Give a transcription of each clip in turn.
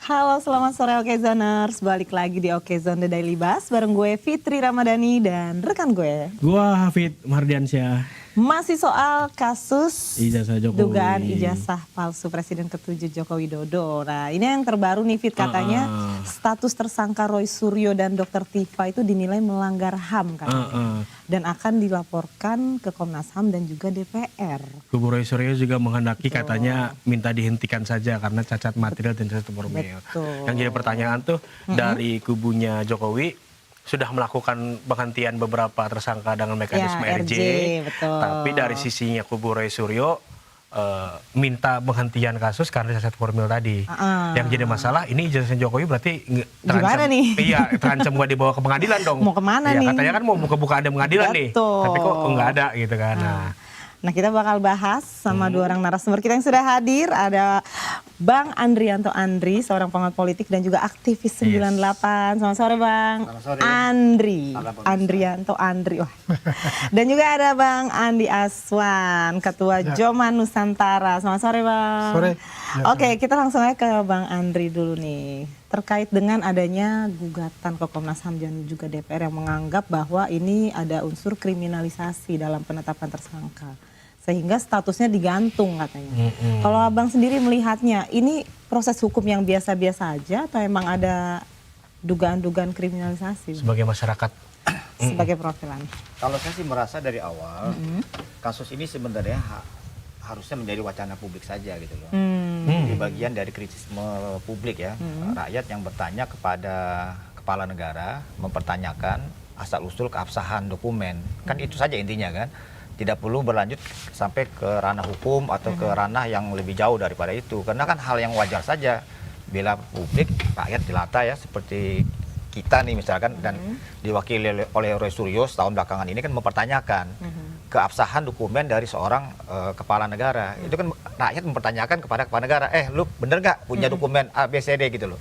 Halo, selamat sore Okezoners. Balik lagi di Okezone The Daily Buzz bareng gue Fitri Ramadhani dan rekan gue. Gua Hafid Mardiansyah. Masih soal kasus Ijazah Jokowi. dugaan ijazah palsu Presiden ke-7 Joko Widodo. Nah, ini yang terbaru nih Fit, katanya status tersangka Roy Suryo dan Dr. Tifa itu dinilai melanggar HAM katanya. Dan akan dilaporkan ke Komnas HAM dan juga DPR. Kubu Roy Suryo juga menghendaki katanya minta dihentikan saja karena cacat material dan cacat formil. Yang jadi pertanyaan tuh dari kubunya Jokowi sudah melakukan penghentian beberapa tersangka dengan mekanisme Ya, RJ, betul. tapi dari sisinya kubu Roy Suryo minta penghentian kasus karena cacat formil tadi. Yang jadi masalah ini ijazah Jokowi berarti gimana nih? Iya, terancam gak dibawa ke pengadilan dong. Mau kemana nih? Katanya kan mau buka-buka ada pengadilan nih, tapi kok nggak ada gitu kan. Nah, kita bakal bahas sama dua orang narasumber kita yang sudah hadir. Ada Bang Andrianto Andri, seorang pengamat politik dan juga aktivis 98. Selamat sore Bang. Selamat sore. Andrianto Andri. Wah. Dan juga ada Bang Andi Aswan, Ketua Joman Nusantara. Selamat sore Bang. Sore. Oke, kita langsung aja ke Bang Andri dulu nih. Terkait dengan adanya gugatan ke Komnas HAM dan juga DPR yang menganggap bahwa ini ada unsur kriminalisasi dalam penetapan tersangka. Sehingga statusnya digantung katanya. Kalau Abang sendiri melihatnya, ini proses hukum yang biasa-biasa aja atau emang ada dugaan-dugaan kriminalisasi? Sebagai masyarakat. Sebagai perwakilan. Kalau saya sih merasa dari awal, kasus ini sebenarnya harusnya menjadi wacana publik saja gitu loh. Di bagian dari kritisisme publik ya. Rakyat yang bertanya kepada kepala negara, mempertanyakan asal-usul keabsahan dokumen. Kan itu saja intinya kan. Tidak perlu berlanjut sampai ke ranah hukum atau ke ranah yang lebih jauh daripada itu. Karena kan hal yang wajar saja bila publik, rakyat jelata ya seperti kita nih misalkan dan diwakili oleh Roy Suryo setahun belakangan ini kan mempertanyakan keabsahan dokumen dari seorang kepala negara. Itu kan rakyat mempertanyakan kepada kepala negara, lu bener nggak punya dokumen ABCD gitu loh.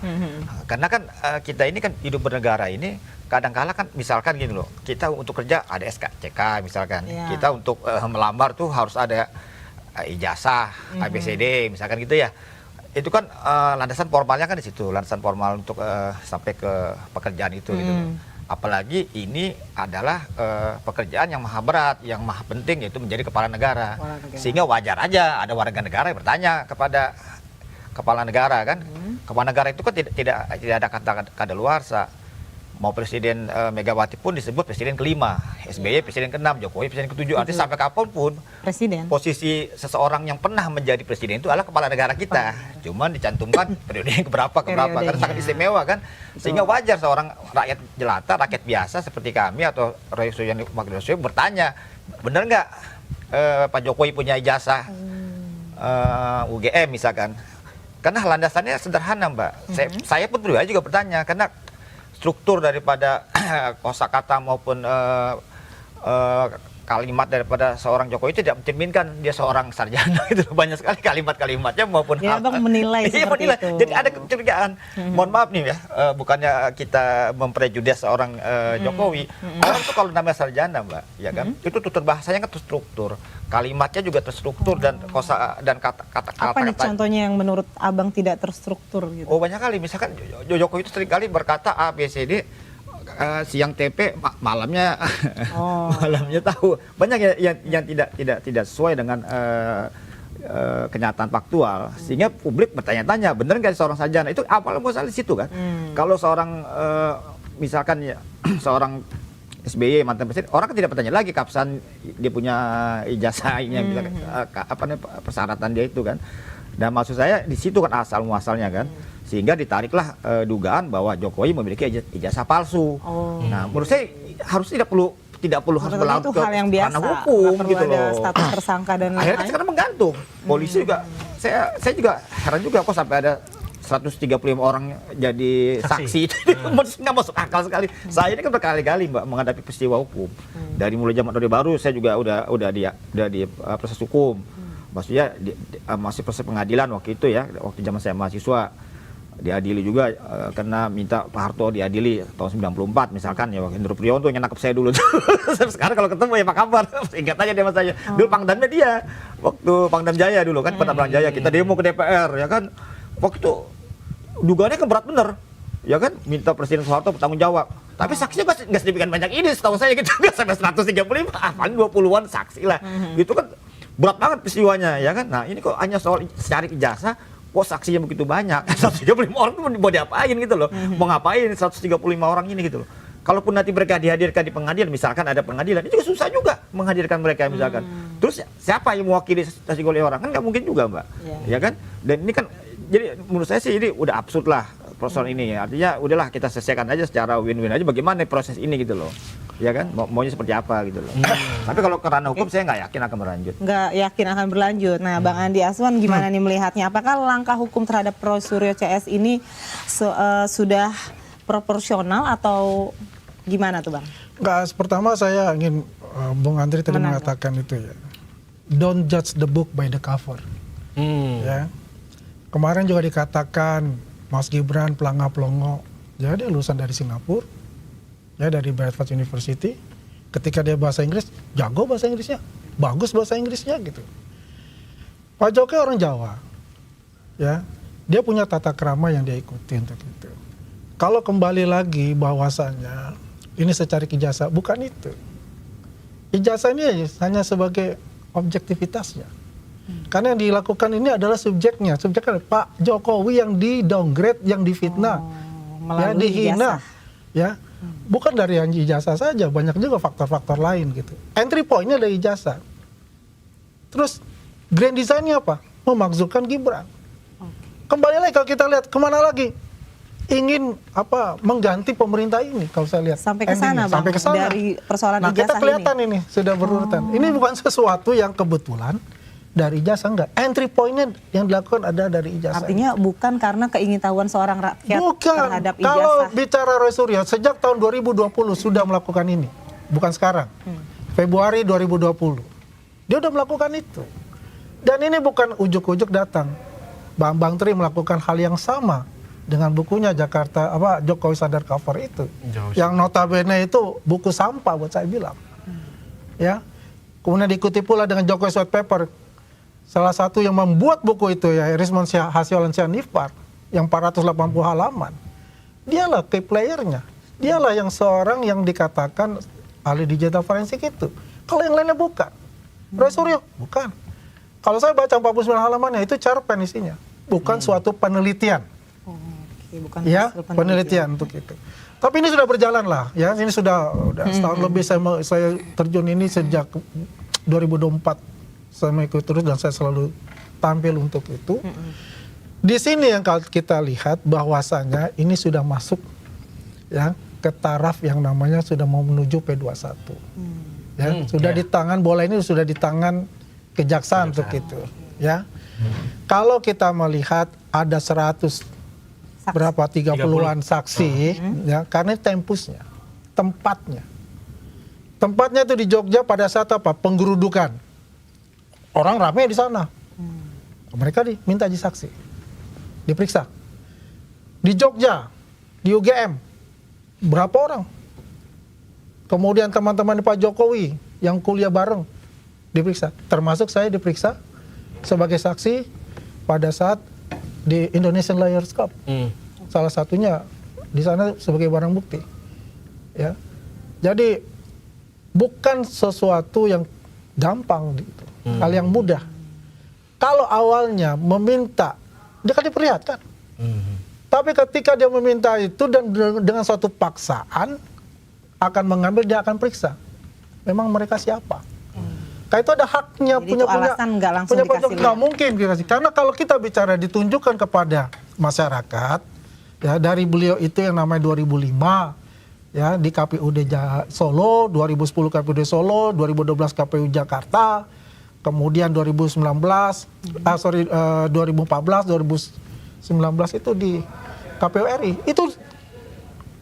Karena kan kita ini kan hidup bernegara ini kadang-kala kan misalkan gini loh, kita untuk kerja ada SKCK misalkan, kita untuk melamar tuh harus ada ijazah ABCD misalkan gitu ya. Itu kan landasan formalnya kan di situ, landasan formal untuk sampai ke pekerjaan itu gitu loh. Apalagi ini adalah pekerjaan yang maha berat, yang maha penting yaitu menjadi kepala negara. Sehingga wajar aja ada warga negara yang bertanya kepada kepala negara kan. Kepala negara itu kan tidak ada kata kadaluarsa. Mau Presiden Megawati pun disebut Presiden kelima, SBY Presiden ke-6, Jokowi Presiden ke-7. Artinya sampai kapanpun posisi seseorang yang pernah menjadi presiden itu adalah kepala negara kita. Cuman dicantumkan periode yang keberapa karena sangat istimewa kan. Sehingga wajar seorang rakyat jelata, rakyat biasa seperti kami atau Roy Suryo yang wakil Suryo bertanya, benar nggak Pak Jokowi punya ijazah UGM misalkan? Karena landasannya sederhana Mbak. Saya pun pribadi juga bertanya karena struktur daripada kosakata maupun kalimat daripada seorang Jokowi itu tidak mencerminkan dia seorang sarjana gitu. Banyak sekali kalimat-kalimatnya maupun ya, Bang menilai seperti itu. Jadi ada kecurigaan. Mohon maaf nih ya, bukannya kita memprejudice seorang Jokowi. Orang tuh kalau namanya sarjana Mbak, ya kan? Itu tutur bahasanya kan terstruktur. Kalimatnya juga terstruktur dan kata-kata. Apa nih contohnya yang menurut Abang tidak terstruktur gitu? Oh banyak kali, misalkan Jokowi itu sering kali berkata A, B, C, D, siang TP, malamnya malamnya tahu. Banyak yang tidak sesuai dengan kenyataan faktual, sehingga publik bertanya-tanya, bener nggak seorang sarjana? Itu awal masalah di situ kan. Kalau seorang misalkan ya, seorang SBY mantan presiden, orang kan tidak bertanya lagi keabsahan dia punya ijazah ini, persyaratan dia itu kan. Dan maksud saya di situ kan asal muasalnya kan, sehingga ditariklah dugaan bahwa Jokowi memiliki ijazah palsu. Nah, menurut saya harus tidak perlu harus berlaku ke ranah hukum gitu loh. Status tersangka dan akhirnya kan sekarang menggantung. Polisi juga, saya juga heran juga kok sampai ada 135 orang jadi saksi. Nggak masuk akal sekali. Saya ini kan berkali-kali Mbak menghadapi peristiwa hukum. Dari mulai zaman Orde Baru saya juga udah di proses hukum. Maksudnya masih proses pengadilan waktu itu ya, waktu zaman saya mahasiswa. Diadili juga karena minta Pak Harto diadili tahun 94 misalkan ya, Hendro Priyono tuh yang nangkep saya dulu. Sekarang kalau ketemu ya apa kabar? Ingat aja dia sama saya. Dulu Pangdamnya dia. Waktu Pangdam Jaya dulu kan, Pangdam Jaya kita demo ke DPR ya kan. Waktu dugaannya kan berat bener, ya kan, minta Presiden Soeharto bertanggung jawab. Tapi saksinya nggak sedemikian banyak ini, setahu saya gitu, nggak sampai 135, paling 20-an saksi lah. Itu kan berat banget peristiwanya, ya kan. Nah ini kok hanya soal cari ijazah, kok saksinya begitu banyak, 135 orang itu mau diapain gitu loh, mau ngapain 135 orang ini gitu loh. Kalaupun nanti mereka dihadirkan di pengadilan, misalkan ada pengadilan, itu susah juga menghadirkan mereka misalkan. Terus siapa yang mewakili 135 orang? Kan nggak mungkin juga, Mbak. Ya kan? Dan ini kan, jadi menurut saya sih ini udah absurd lah persoalan ini. Artinya udahlah kita selesaikan aja secara win-win aja bagaimana proses ini gitu loh. Ya kan? Maunya seperti apa gitu loh. Tapi kalau ke ranah hukum saya nggak yakin akan berlanjut. Nggak yakin akan berlanjut. Nah, Bang Andi Aswan gimana nih melihatnya? Apakah langkah hukum terhadap Prof. Suryo CS ini sudah proporsional atau gimana tuh, Bang? Enggak, pertama saya ingin Bung Andri tadi mengatakan itu ya. Don't judge the book by the cover. Ya. Kemarin juga dikatakan Mas Gibran pelangga-pelongo. Ya, dia lulusan dari Singapura. Ya, dari Bradford University. Ketika dia bahasa Inggris, jago bahasa Inggrisnya. Bagus bahasa Inggrisnya gitu. Pak Jokowi orang Jawa. Ya. Dia punya tata krama yang dia ikuti untuk itu. Kalau kembali lagi bahwasannya ini secara ijazah, bukan itu. Ijazah ini hanya sebagai objektivitasnya. Karena yang dilakukan ini adalah subjeknya. Subjeknya Pak Jokowi yang di-downgrade, yang difitnah, ya, dihina. Ya. Bukan dari yang ijazah saja, banyak juga faktor-faktor lain gitu. Entry point-nya dari ijazah. Terus grand design-nya apa? Memakzulkan Gibran. Kembali lagi kalau kita lihat, kemana lagi? Ingin mengganti pemerintah ini kalau saya lihat sampai ke sana, Bang, sampai ke sana. dari persoalan nah, ijazah kita kelihatan ini sudah berurutan. Ini bukan sesuatu yang kebetulan dari ijazah, enggak. Entry point-nya yang dilakukan ada dari ijazah. Artinya bukan karena keingintahuan seorang rakyat terhadap ijazah. Kalau bicara Roy Suryo sejak tahun 2020 sudah melakukan ini. Bukan sekarang. Februari 2020. Dia udah melakukan itu. Dan ini bukan ujuk-ujuk datang. Bang Tri melakukan hal yang sama dengan bukunya Jakarta Jokowi Sadar Cover itu. Yang notabene itu buku sampah buat saya bilang. Ya. Kemudian diikuti pula dengan Jokowi White Paper. Salah satu yang membuat buku itu ya Rismon Hasiolan Sianipar yang 480 halaman. Dialah key playernya. Dialah yang seorang yang dikatakan ahli digital forensik itu. Kalau yang lainnya bukan. Roy Suryo bukan. Kalau saya baca 49 halamannya itu cerpen isinya. Bukan suatu penelitian. Bukan ya, penelitian untuk itu. Tapi ini sudah berjalan lah, ya. Ini sudah setahun lebih saya terjun ini sejak 2024. Saya mengikuti terus dan saya selalu tampil untuk itu. Di sini yang kita lihat bahwasanya ini sudah masuk ya ke taraf yang namanya sudah mau menuju P21. Ya, sudah di tangan bola ini sudah di tangan kejaksaan untuk itu, ya. Kalau kita melihat ada 100 berapa 30-an saksi ya karena tempusnya, tempatnya itu di Jogja pada saat penggerudukan, orang ramai di sana, mereka diminta jadi saksi, diperiksa di Jogja, di UGM berapa orang, kemudian teman-teman Pak Jokowi yang kuliah bareng diperiksa, termasuk saya diperiksa sebagai saksi pada saat di Indonesian Lawyers Cup. Salah satunya di sana sebagai barang bukti. Ya. Jadi bukan sesuatu yang gampang gitu. Hal yang mudah. Kalau awalnya meminta, dia kan diperlihatkan. Tapi ketika dia meminta itu dan dengan suatu paksaan akan mengambil, dia akan periksa. Memang mereka siapa? Kayak itu ada haknya. Jadi punya alasan nggak langsung dikasih lihat. Nggak mungkin dikasih. Karena kalau kita bicara ditunjukkan kepada masyarakat, ya dari beliau itu yang namanya 2005, ya di KPUD Solo, 2010 KPUD Solo, 2012 KPU Jakarta, kemudian 2014, 2019 itu di KPU RI. Itu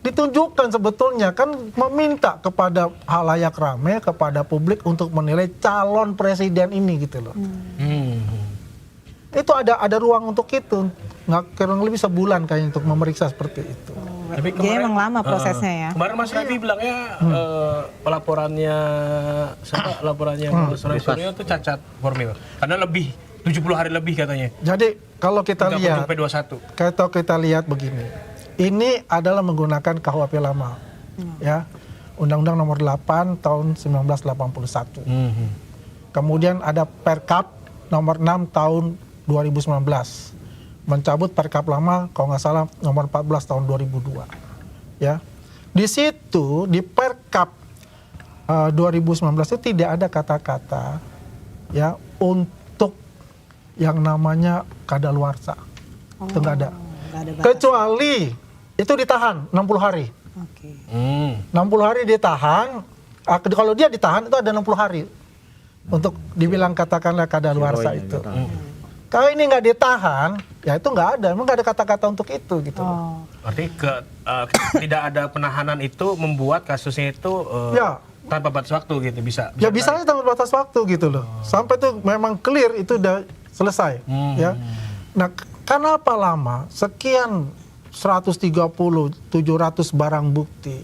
ditunjukkan sebetulnya kan meminta kepada halayak ramai, kepada publik untuk menilai calon presiden ini gitu loh. Itu ada ruang untuk itu. Nggak kurang lebih sebulan kayaknya untuk memeriksa seperti itu. Tapi jadi emang lama prosesnya ya. Kemarin Mas Rafi bilangnya laporannya Mas Roy Suryo itu cacat formil. Karena lebih 70 hari lebih katanya. Jadi kalau kita Nggak lihat, sampai 21. kalau kita lihat begini, ini adalah menggunakan KUHP lama, ya, Undang-Undang Nomor 8 tahun 1981. Kemudian ada Perkap Nomor 6 tahun 2019, mencabut Perkap lama, kalau nggak salah Nomor 14 tahun 2002. Ya, di situ di Perkap 2019 itu tidak ada kata-kata ya untuk yang namanya kadaluarsa. Itu nggak ada. Nggak ada batas. Kecuali itu ditahan 60 hari. Oke. 60 hari ditahan. Kalau dia ditahan itu ada 60 hari untuk dibilang katakanlah kadaluarsa itu. Kalau ini nggak ditahan, ya itu nggak ada. Emang nggak ada kata-kata untuk itu gitu. Berarti tidak ada penahanan itu membuat kasusnya itu Ya. tanpa batas waktu gitu bisa. Ya bisa aja tanpa batas waktu gitu loh. Sampai tuh memang clear itu udah selesai. Ya. Nah, kenapa lama? Sekian 130, 700 barang bukti.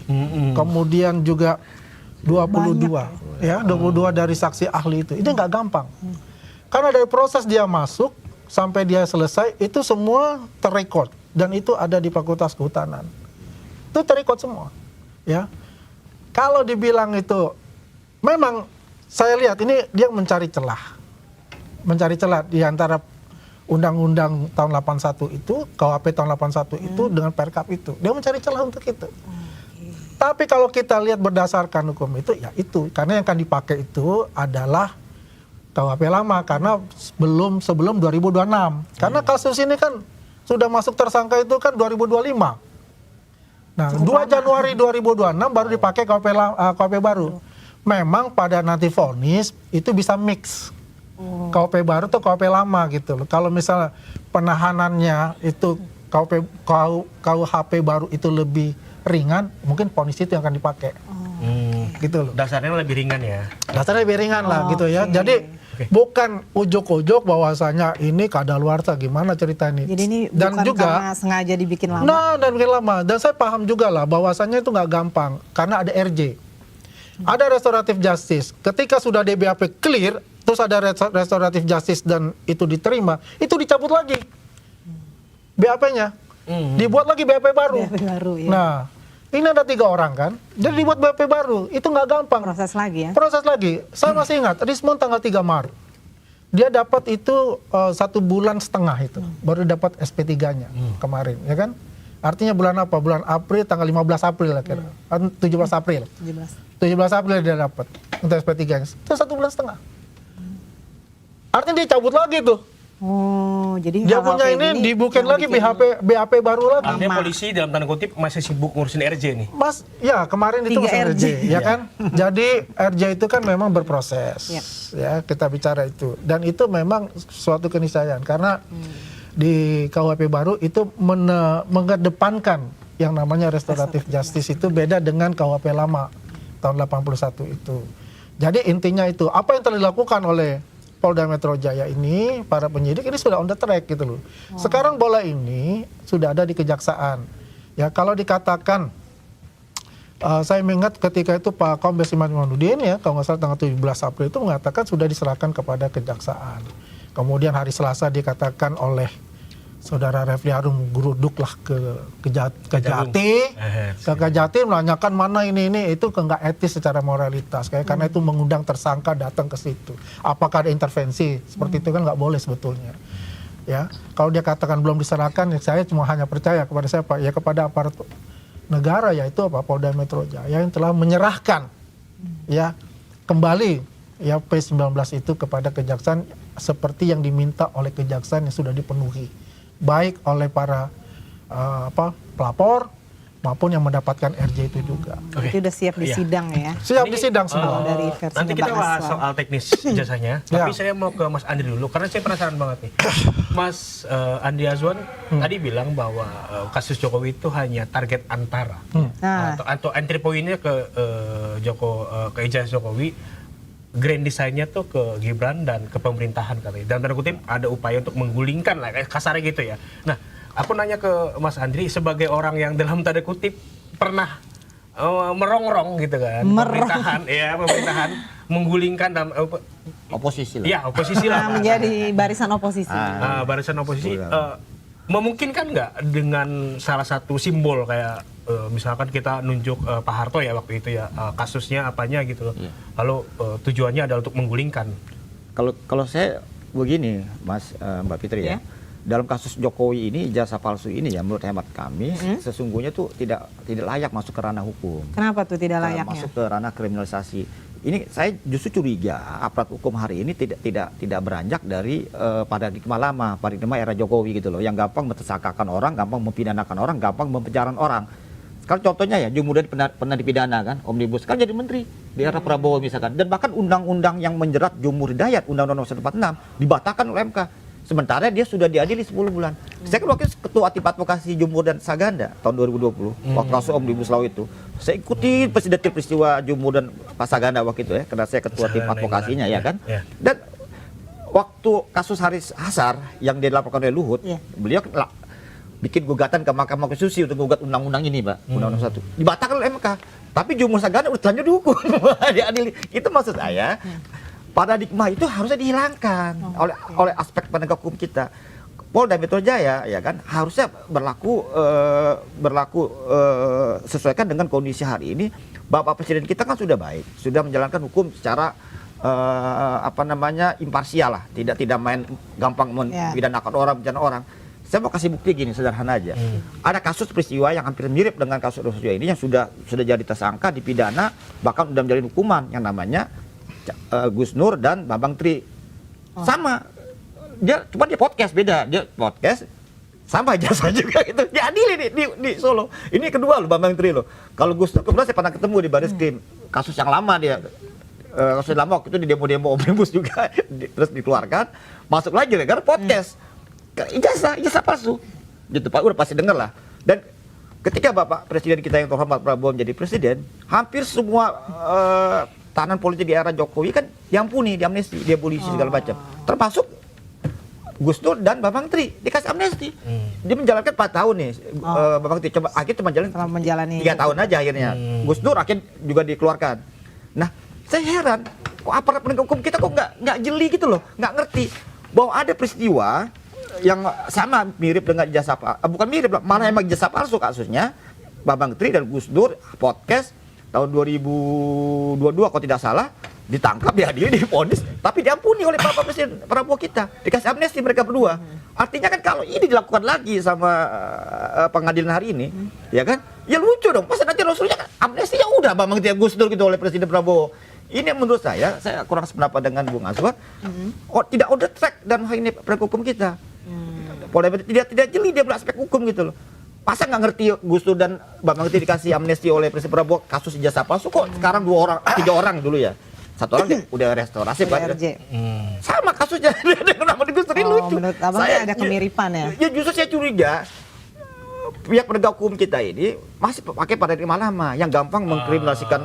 Kemudian juga 22 ya, 22 dari saksi ahli itu. Itu nggak gampang. Karena dari proses dia masuk sampai dia selesai itu semua terrekod dan itu ada di Fakultas Kehutanan. Itu terrekod semua. Ya. Kalau dibilang itu memang saya lihat ini dia mencari celah. Mencari celah di antara Undang-Undang tahun 81 itu, KUHP tahun 81 itu dengan Perkap itu. Dia mencari celah untuk itu. Tapi kalau kita lihat berdasarkan hukum itu, ya itu. Karena yang akan dipakai itu adalah KUHP lama. Karena sebelum 2026. Karena kasus ini kan sudah masuk tersangka itu kan 2025. Nah, 2 Januari 2026 baru dipakai KUHP baru. Memang pada nanti vonis itu bisa mix. KUHP baru atau KUHP lama gitu loh. Kalau misalnya penahanannya itu KUHP baru itu lebih ringan, mungkin vonis itu yang akan dipakai. Gitu loh. Dasarnya lebih ringan ya. Dasarnya lebih ringan lah gitu ya. Jadi bukan ujuk-ujuk bahwasanya ini kadaluarsa gimana cerita ini. Jadi ini dan bukan juga karena sengaja dibikin lama. Nah, dan bikin lama. Dan saya paham juga lah bahwasannya itu nggak gampang karena ada RJ. Ada restoratif justice. Ketika sudah DBAP clear, terus ada restoratif justice dan itu diterima, itu dicabut lagi BAP-nya. Dibuat lagi BAP baru. BAP baru, ya. Nah, ini ada 3 orang kan, jadi dibuat BAP baru. Itu nggak gampang. Proses lagi ya. Proses lagi. Saya masih ingat, Rismon tanggal 3 Maret. Dia dapat itu 1 bulan setengah itu, baru dapat SP3-nya kemarin, ya kan? Artinya bulan apa? Bulan April, tanggal 15 April lah kira. 17 April. 17 April dia dapat untuk SP3-nya. Itu 1 bulan setengah. Artinya dia cabut lagi tuh. Oh, jadi Dia hal-hal punya kayak ini gini dibukin yang lagi bikin BAP baru lagi. Artinya polisi dalam tanda kutip masih sibuk ngurusin RJ nih. Mas, ya kemarin itu 3 masih RJ. ya kan? Jadi RJ itu kan memang berproses. Ya, kita bicara itu. Dan itu memang suatu keniscayaan karena di KUHP baru itu mengedepankan yang namanya restoratif justice itu beda dengan KUHP lama tahun 81 itu. Jadi intinya itu, apa yang telah dilakukan oleh Polda Metro Jaya ini, para penyidik ini sudah on the track gitu loh. Sekarang bola ini sudah ada di kejaksaan. Ya, kalau dikatakan, saya mengingat ketika itu Pak Kombes Iman Imanuddin ya, kalau nggak salah tanggal 17 April itu mengatakan sudah diserahkan kepada kejaksaan. Kemudian hari Selasa dikatakan oleh Saudara Refli Harun geruduklah ke Kejati menanyakan mana ini itu nggak etis secara moralitas karena itu mengundang tersangka datang ke situ. Apakah ada intervensi seperti itu kan nggak boleh sebetulnya. Ya, kalau dia katakan belum diserahkan, saya cuma hanya percaya kepada siapa? Ya kepada aparat negara, yaitu apa? Polda Metro Jaya yang telah menyerahkan ya kembali ya P19 itu kepada kejaksaan seperti yang diminta oleh kejaksaan yang sudah dipenuhi. Baik oleh para pelapor maupun yang mendapatkan RJ itu juga. Itu udah siap di sidang ya. Siap di sidang semua. Dari versi Nanti kita Mbak bahas Aswan. soal teknis jasanya. Tapi saya mau ke Mas Andri dulu karena saya penasaran banget nih. Mas Andri Azwan tadi bilang bahwa kasus Jokowi itu hanya target antara atau entry point-nya ke ke ijazah Jokowi. Grand design-nya tuh ke Gibran dan ke pemerintahan katanya. Dan tanda kutip ada upaya untuk menggulingkan lah, kasarnya gitu ya. Nah, aku nanya ke Mas Andri sebagai orang yang dalam tanda kutip pernah merongrong gitu kan. Pemerintahan menggulingkan dalam Oposisi lah. ya oposisi lah. Menjadi barisan oposisi. Barisan oposisi memungkinkan nggak dengan salah satu simbol kayak misalkan kita nunjuk Pak Harto ya waktu itu ya kasusnya apanya gitu loh. Lalu tujuannya adalah untuk menggulingkan. Kalau saya begini, Mas Mbak Fitri ya. Dalam kasus Jokowi ini, ijazah palsu ini ya menurut hemat kami sesungguhnya tuh tidak layak masuk ke ranah hukum. Kenapa tuh tidak layaknya? Masuk ke ranah kriminalisasi. Ini saya justru curiga aparat hukum hari ini tidak beranjak dari paradigma lama, paradigma era Jokowi gitu loh, yang gampang mentersangkakan orang, gampang mempidanakan orang, gampang mempenjarakan orang. Sekarang contohnya ya, Jumudin pernah dipidana kan, Omnibus kan jadi menteri di era Prabowo misalkan, dan bahkan undang-undang yang menjerat Jumur Hidayat, Undang-Undang 146 dibatalkan oleh MK. Sementara dia sudah diadili 10 bulan. Saya kan wakil ketua tim advokasi Jumur dan Saganda tahun 2020, waktu kasus Omnibus Law itu. Saya ikuti peristiwa Jumur dan Pak Saganda waktu itu ya, karena saya ketua tim advokasinya ya kan. Dan waktu kasus Haris Azhar yang dilaporkan oleh Luhut, beliau bikin gugatan ke Mahkamah Konstitusi untuk gugat undang-undang ini, Pak, Undang-Undang 1. Dibatalkan oleh MK. Tapi Jumur Saganda udah terlanjur dihukum. Diadili. Itu maksud saya. Paradigma itu harusnya dihilangkan oleh aspek penegak hukum kita. Polda Metro Jaya ya kan harusnya berlaku sesuaikan dengan kondisi hari ini. Bapak Presiden kita kan sudah baik, sudah menjalankan hukum secara imparsial lah, tidak main gampang mempidanakan orang, orang. Saya mau kasih bukti gini sederhana aja. Ada kasus peristiwa yang hampir mirip dengan kasus Rosario ini yang sudah jadi tersangka, dipidana, bahkan sudah menjalani hukuman yang namanya Gus Nur dan Bambang Tri. Sama. Dia podcast beda. Dia podcast sama jasa juga itu. Diadili di Solo. Ini kedua loh Bambang Tri loh. Kalau Gus Nur kebetulan saya pernah ketemu di Baris Krim. Kasus yang lama dia. Kasus yang lama waktu itu di demo-demo Omnibus juga terus dikeluarkan. Masuk lagi karena podcast. Ijazah palsu. Gitu Pak, udah pasti denger lah. Dan ketika Bapak Presiden kita yang terhormat Prabowo menjadi presiden, hampir semua tahanan politik di era Jokowi kan diampuni, diamnesti, diabolisi segala macam. Termasuk Gus Dur dan Bambang Tri dikasih amnesti. Dia menjalankan 4 tahun nih. Bambang Tri akhirnya menjalani 3 tahun aja akhirnya. Gus Dur akhirnya juga dikeluarkan. Nah, saya heran kok aparat penegak hukum kita kok nggak jeli gitu loh, nggak ngerti bahwa ada peristiwa yang sama mirip dengan ijazah bukan mirip, malah emang ijazah palsu kasusnya Bambang Tri dan Gus Dur podcast tahun 2022 kalau tidak salah ditangkap, diadili, divonis, tapi diampuni oleh Bapak Presiden Prabowo kita, dikasih amnesti mereka berdua. Artinya kan kalau ini dilakukan lagi sama pengadilan hari ini, ya kan, ya lucu dong. Pas nanti Rasulnya kan amnesti ya udah Bambang Tri Gus Dur gitu oleh Presiden Prabowo. Ini menurut saya kurang sependapat dengan Bung Azwar. Tidak on the track dan hal ini penegak hukum kita. Polda tidak jeli dia beraspek hukum gitu loh. Masa nggak ngerti Gus Dur dan Bambang Tri dikasih amnesti oleh Presiden Prabowo kasus ijazah palsu kok sekarang 3 orang dulu ya. 1 orang udah restorasi Pak. Sama kasusnya dengan nama Gus Dur ini lucu. Menurut Abang ada kemiripan ya? Ya justru saya curiga pihak penegak hukum kita ini masih pakai paradigma lama yang gampang mengkriminalisasikan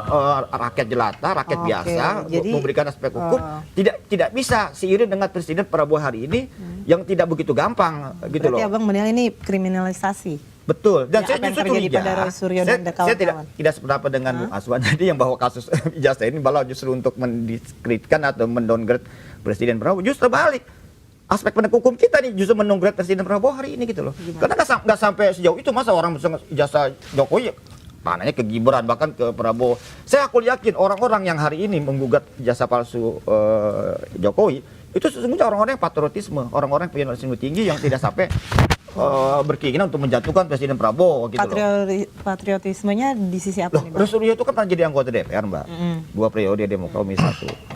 rakyat jelata, rakyat biasa, jadi, memberikan aspek hukum tidak bisa seiring dengan Presiden Prabowo hari ini yang tidak begitu gampang gitu loh. Berarti Abang menilai ini kriminalisasi. Betul. Dan ya, saya justru curiga. Saya tidak sependapat dengan Bung Aswan tadi yang bahwa kasus ijazah ini malah justru untuk mendiskreditkan atau mendowngrade Presiden Prabowo. Justru balik. Aspek penegak hukum kita nih justru mendowngrade Presiden Prabowo hari ini gitu loh. Karena nggak sampai sejauh itu masa orang bisa ijazah Jokowi tanahnya ke Gibran bahkan ke Prabowo. Saya yakin orang-orang yang hari ini menggugat ijazah palsu Jokowi itu sesungguhnya orang-orang yang patriotisme, orang-orang yang punya nasionalisme tinggi yang tidak sampai berkeinginan untuk menjatuhkan Presiden Prabowo gitu Patriotismenya di sisi apa nih, Bang? Rasulullah itu kan pernah jadi anggota DPR, Mbak. 2 periode Demokrasi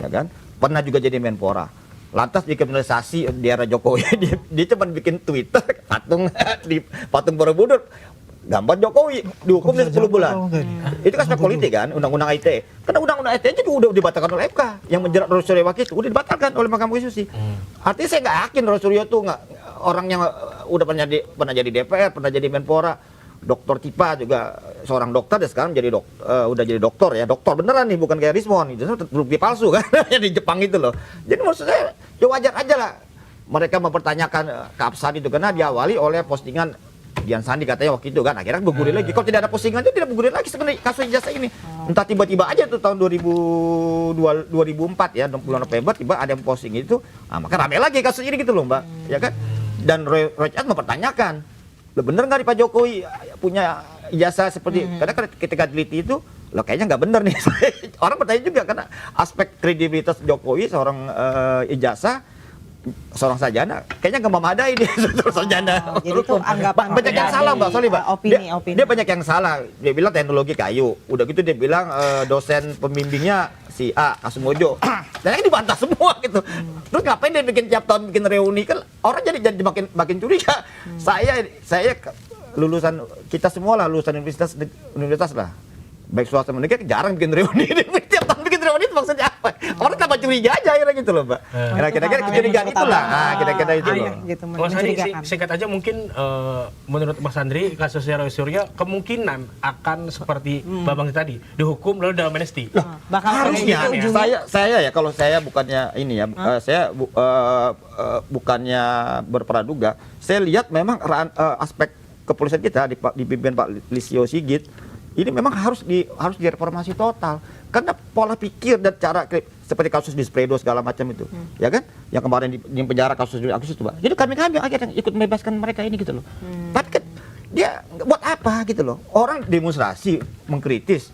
1, ya kan? Pernah juga jadi Menpora. Lantas dikriminalisasi di era Jokowi, dia cuma bikin Twitter patung Borobudur gambar Jokowi dihukum 10 bulan. Itu kan aspek politik kan, undang-undang ITE. Karena undang-undang ITE juga udah dibatalkan oleh MK yang menjerat Rasulullah waktu itu udah dibatalkan oleh Mahkamah Konstitusi. Artinya saya nggak yakin Rasulullah itu orang yang udah pernah jadi DPR, pernah jadi Menpora, Dokter Tipa juga seorang dokter dan sekarang udah jadi dokter ya, dokter beneran nih bukan kayak Rismon itu bukti palsu kan di Jepang itu loh. Jadi maksud saya ya wajar aja lah mereka mempertanyakan keabsahan itu karena diawali oleh postingan Dian Sandi katanya waktu itu kan, akhirnya bergulir lagi. Kalau tidak ada postingan itu tidak bergulir lagi sebenarnya kasus ijazah ini. Entah tiba-tiba aja tuh tahun 2004 ya, bulan November tiba ada yang posting itu, maka rame lagi kasus ini gitu loh Mbak, ya kan? Dan Roy Chat mempertanyakan, bener nggak nih Pak Jokowi punya ijazah seperti, karena ketika teliti itu, loh kayaknya nggak bener nih. Orang bertanya juga karena aspek kredibilitas Jokowi seorang ijazah, seorang sarjana kayaknya nggak memadai dia seorang sarjana. Jadi itu anggapan banyak yang salah Mbak, sorry Mbak. Opini. Dia banyak yang salah. Dia bilang teknologi kayu. Udah gitu dia bilang dosen pembimbingnya si A, Kasumojo. Dan ini dibantah semua gitu. Terus ngapain dia bikin tiap tahun bikin reuni, kan orang jadi makin curiga. Saya lulusan, kita semua lah lulusan universitas lah. Baik swasta maupun negeri jarang bikin reuni. Tiap tahun bikin reuni itu maksudnya apa? Orang tambah curiga aja akhirnya gitu loh Mbak. Kira-kira kecurigaan itulah. Kira-kira itu loh. Gitu, Mas Andri, singkat aja mungkin menurut Mas Andri kasusnya Roy Suryo kemungkinan akan seperti Babang tadi dihukum lalu dalam amnesti. Harusnya saya ya, kalau saya bukannya ini ya, saya bukannya berpraduga, saya lihat memang aspek kepolisian kita dipimpin Pak Listio Sigit ini memang harus direformasi total, karena pola pikir dan cara seperti kasus Dispredo segala macam itu, ya kan, yang kemarin di penjara kasus Juli Agustus itu Pak. Jadi kami akhirnya ikut membebaskan mereka ini gitu loh. Tapi kan dia buat apa gitu loh? Orang demonstrasi mengkritis,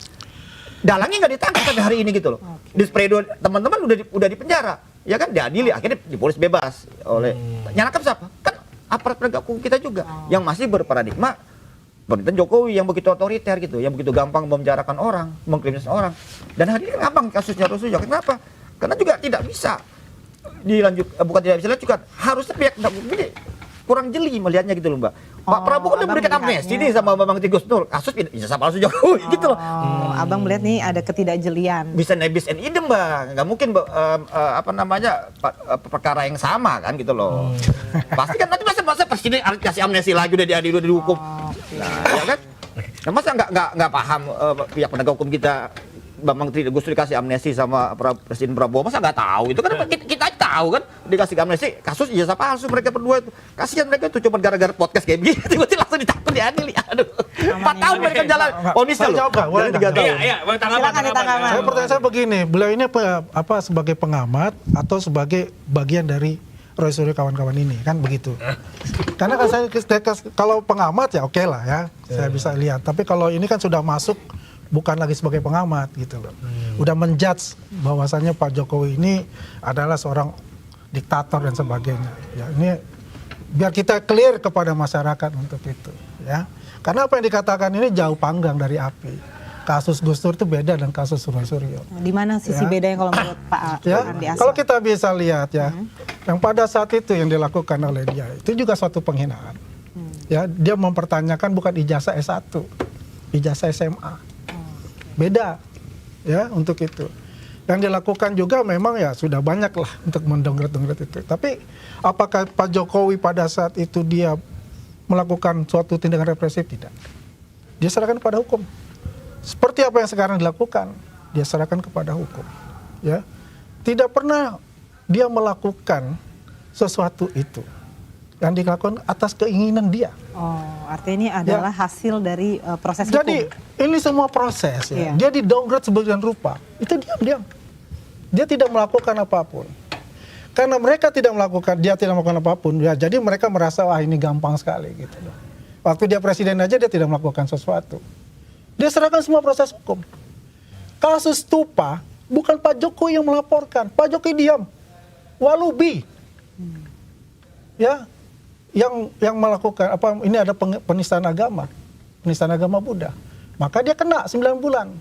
dalangnya nggak ditangkap sampai hari ini gitu loh. Dispredo teman-teman udah di penjara, ya kan, diadili, akhirnya diponis bebas oleh nyalahkan siapa? Kan aparat penegak hukum kita juga yang masih berparadigma pemerintahan Jokowi yang begitu otoriter gitu, yang begitu gampang memenjarakan orang, mengkriminalisasi orang. Dan hari ini gampang kasusnya Roy Suryo. Kenapa? Karena juga tidak bisa bukan tidak bisa dilanjutkan. Harusnya pihak ini kurang jeli melihatnya gitu loh Mbak. Pak Prabowo kan memberikan amnesti nih sama Bambang Tigus Nur, kasus ijazah palsu Jokowi gitu loh. Abang melihat nih ada ketidakjelian. Bisa nebis and idem Mbak, nggak mungkin perkara yang sama kan gitu loh. Pasti kan nanti masa presiden kasih amnesti lagi udah diadili udah dihukum. Nah, ya kan? Nah, masa nggak paham pihak penegak hukum kita Bambang Tigus dikasih amnesti sama Presiden Prabowo, masa nggak tahu? Itu kan kita aja tahu kan, dikasih amnesti kasus ijazah palsu mereka berdua itu. Kasihan mereka itu cuma gara-gara podcast kayak begini tiba-tiba langsung ditangkap diadili. Aduh. 4 tahun mereka jalan ponisnya loh. Jalan 3 tahun. Iya, Silakan. Pertanyaan saya begini, beliau ini apa sebagai pengamat atau sebagai bagian dari Roy Suryo kawan-kawan ini, kan begitu. Karena kan saya kalau pengamat ya oke lah ya, saya bisa lihat. Tapi kalau ini kan sudah masuk bukan lagi sebagai pengamat gitu loh. Udah menjudge bahwasannya Pak Jokowi ini adalah seorang diktator dan sebagainya. Ya, ini biar kita clear kepada masyarakat untuk itu, ya. Karena apa yang dikatakan ini jauh panggang dari api. Kasus Gus Dur itu beda dengan kasus Roy Suryo. Di mana sisi bedanya kalau menurut Pak Andi Aswan? Kalau kita bisa lihat ya, yang pada saat itu yang dilakukan oleh dia itu juga suatu penghinaan. Ya, dia mempertanyakan bukan ijazah S1, ijazah SMA. Beda ya untuk itu. Yang dilakukan juga memang ya sudah banyak lah untuk mendowngrade itu. Tapi apakah Pak Jokowi pada saat itu dia melakukan suatu tindakan represif? Tidak. Dia serahkan kepada hukum. Seperti apa yang sekarang dilakukan, dia serahkan kepada hukum. Ya, tidak pernah dia melakukan sesuatu itu yang dilakukan atas keinginan dia. Artinya ini adalah hasil dari proses hukum. Jadi ini semua proses ya. Dia di downgrade sebagian rupa. Itu diam-diam. Dia tidak melakukan apapun. Karena dia tidak melakukan apapun, ya jadi mereka merasa wah ini gampang sekali gitu. Waktu dia presiden aja dia tidak melakukan sesuatu. Dia serahkan semua proses hukum. Kasus Tupa bukan Pak Jokowi yang melaporkan, Pak Jokowi diam. Walubi. Ya. Yang melakukan ini ada penistaan agama Buddha, maka dia kena 9 bulan.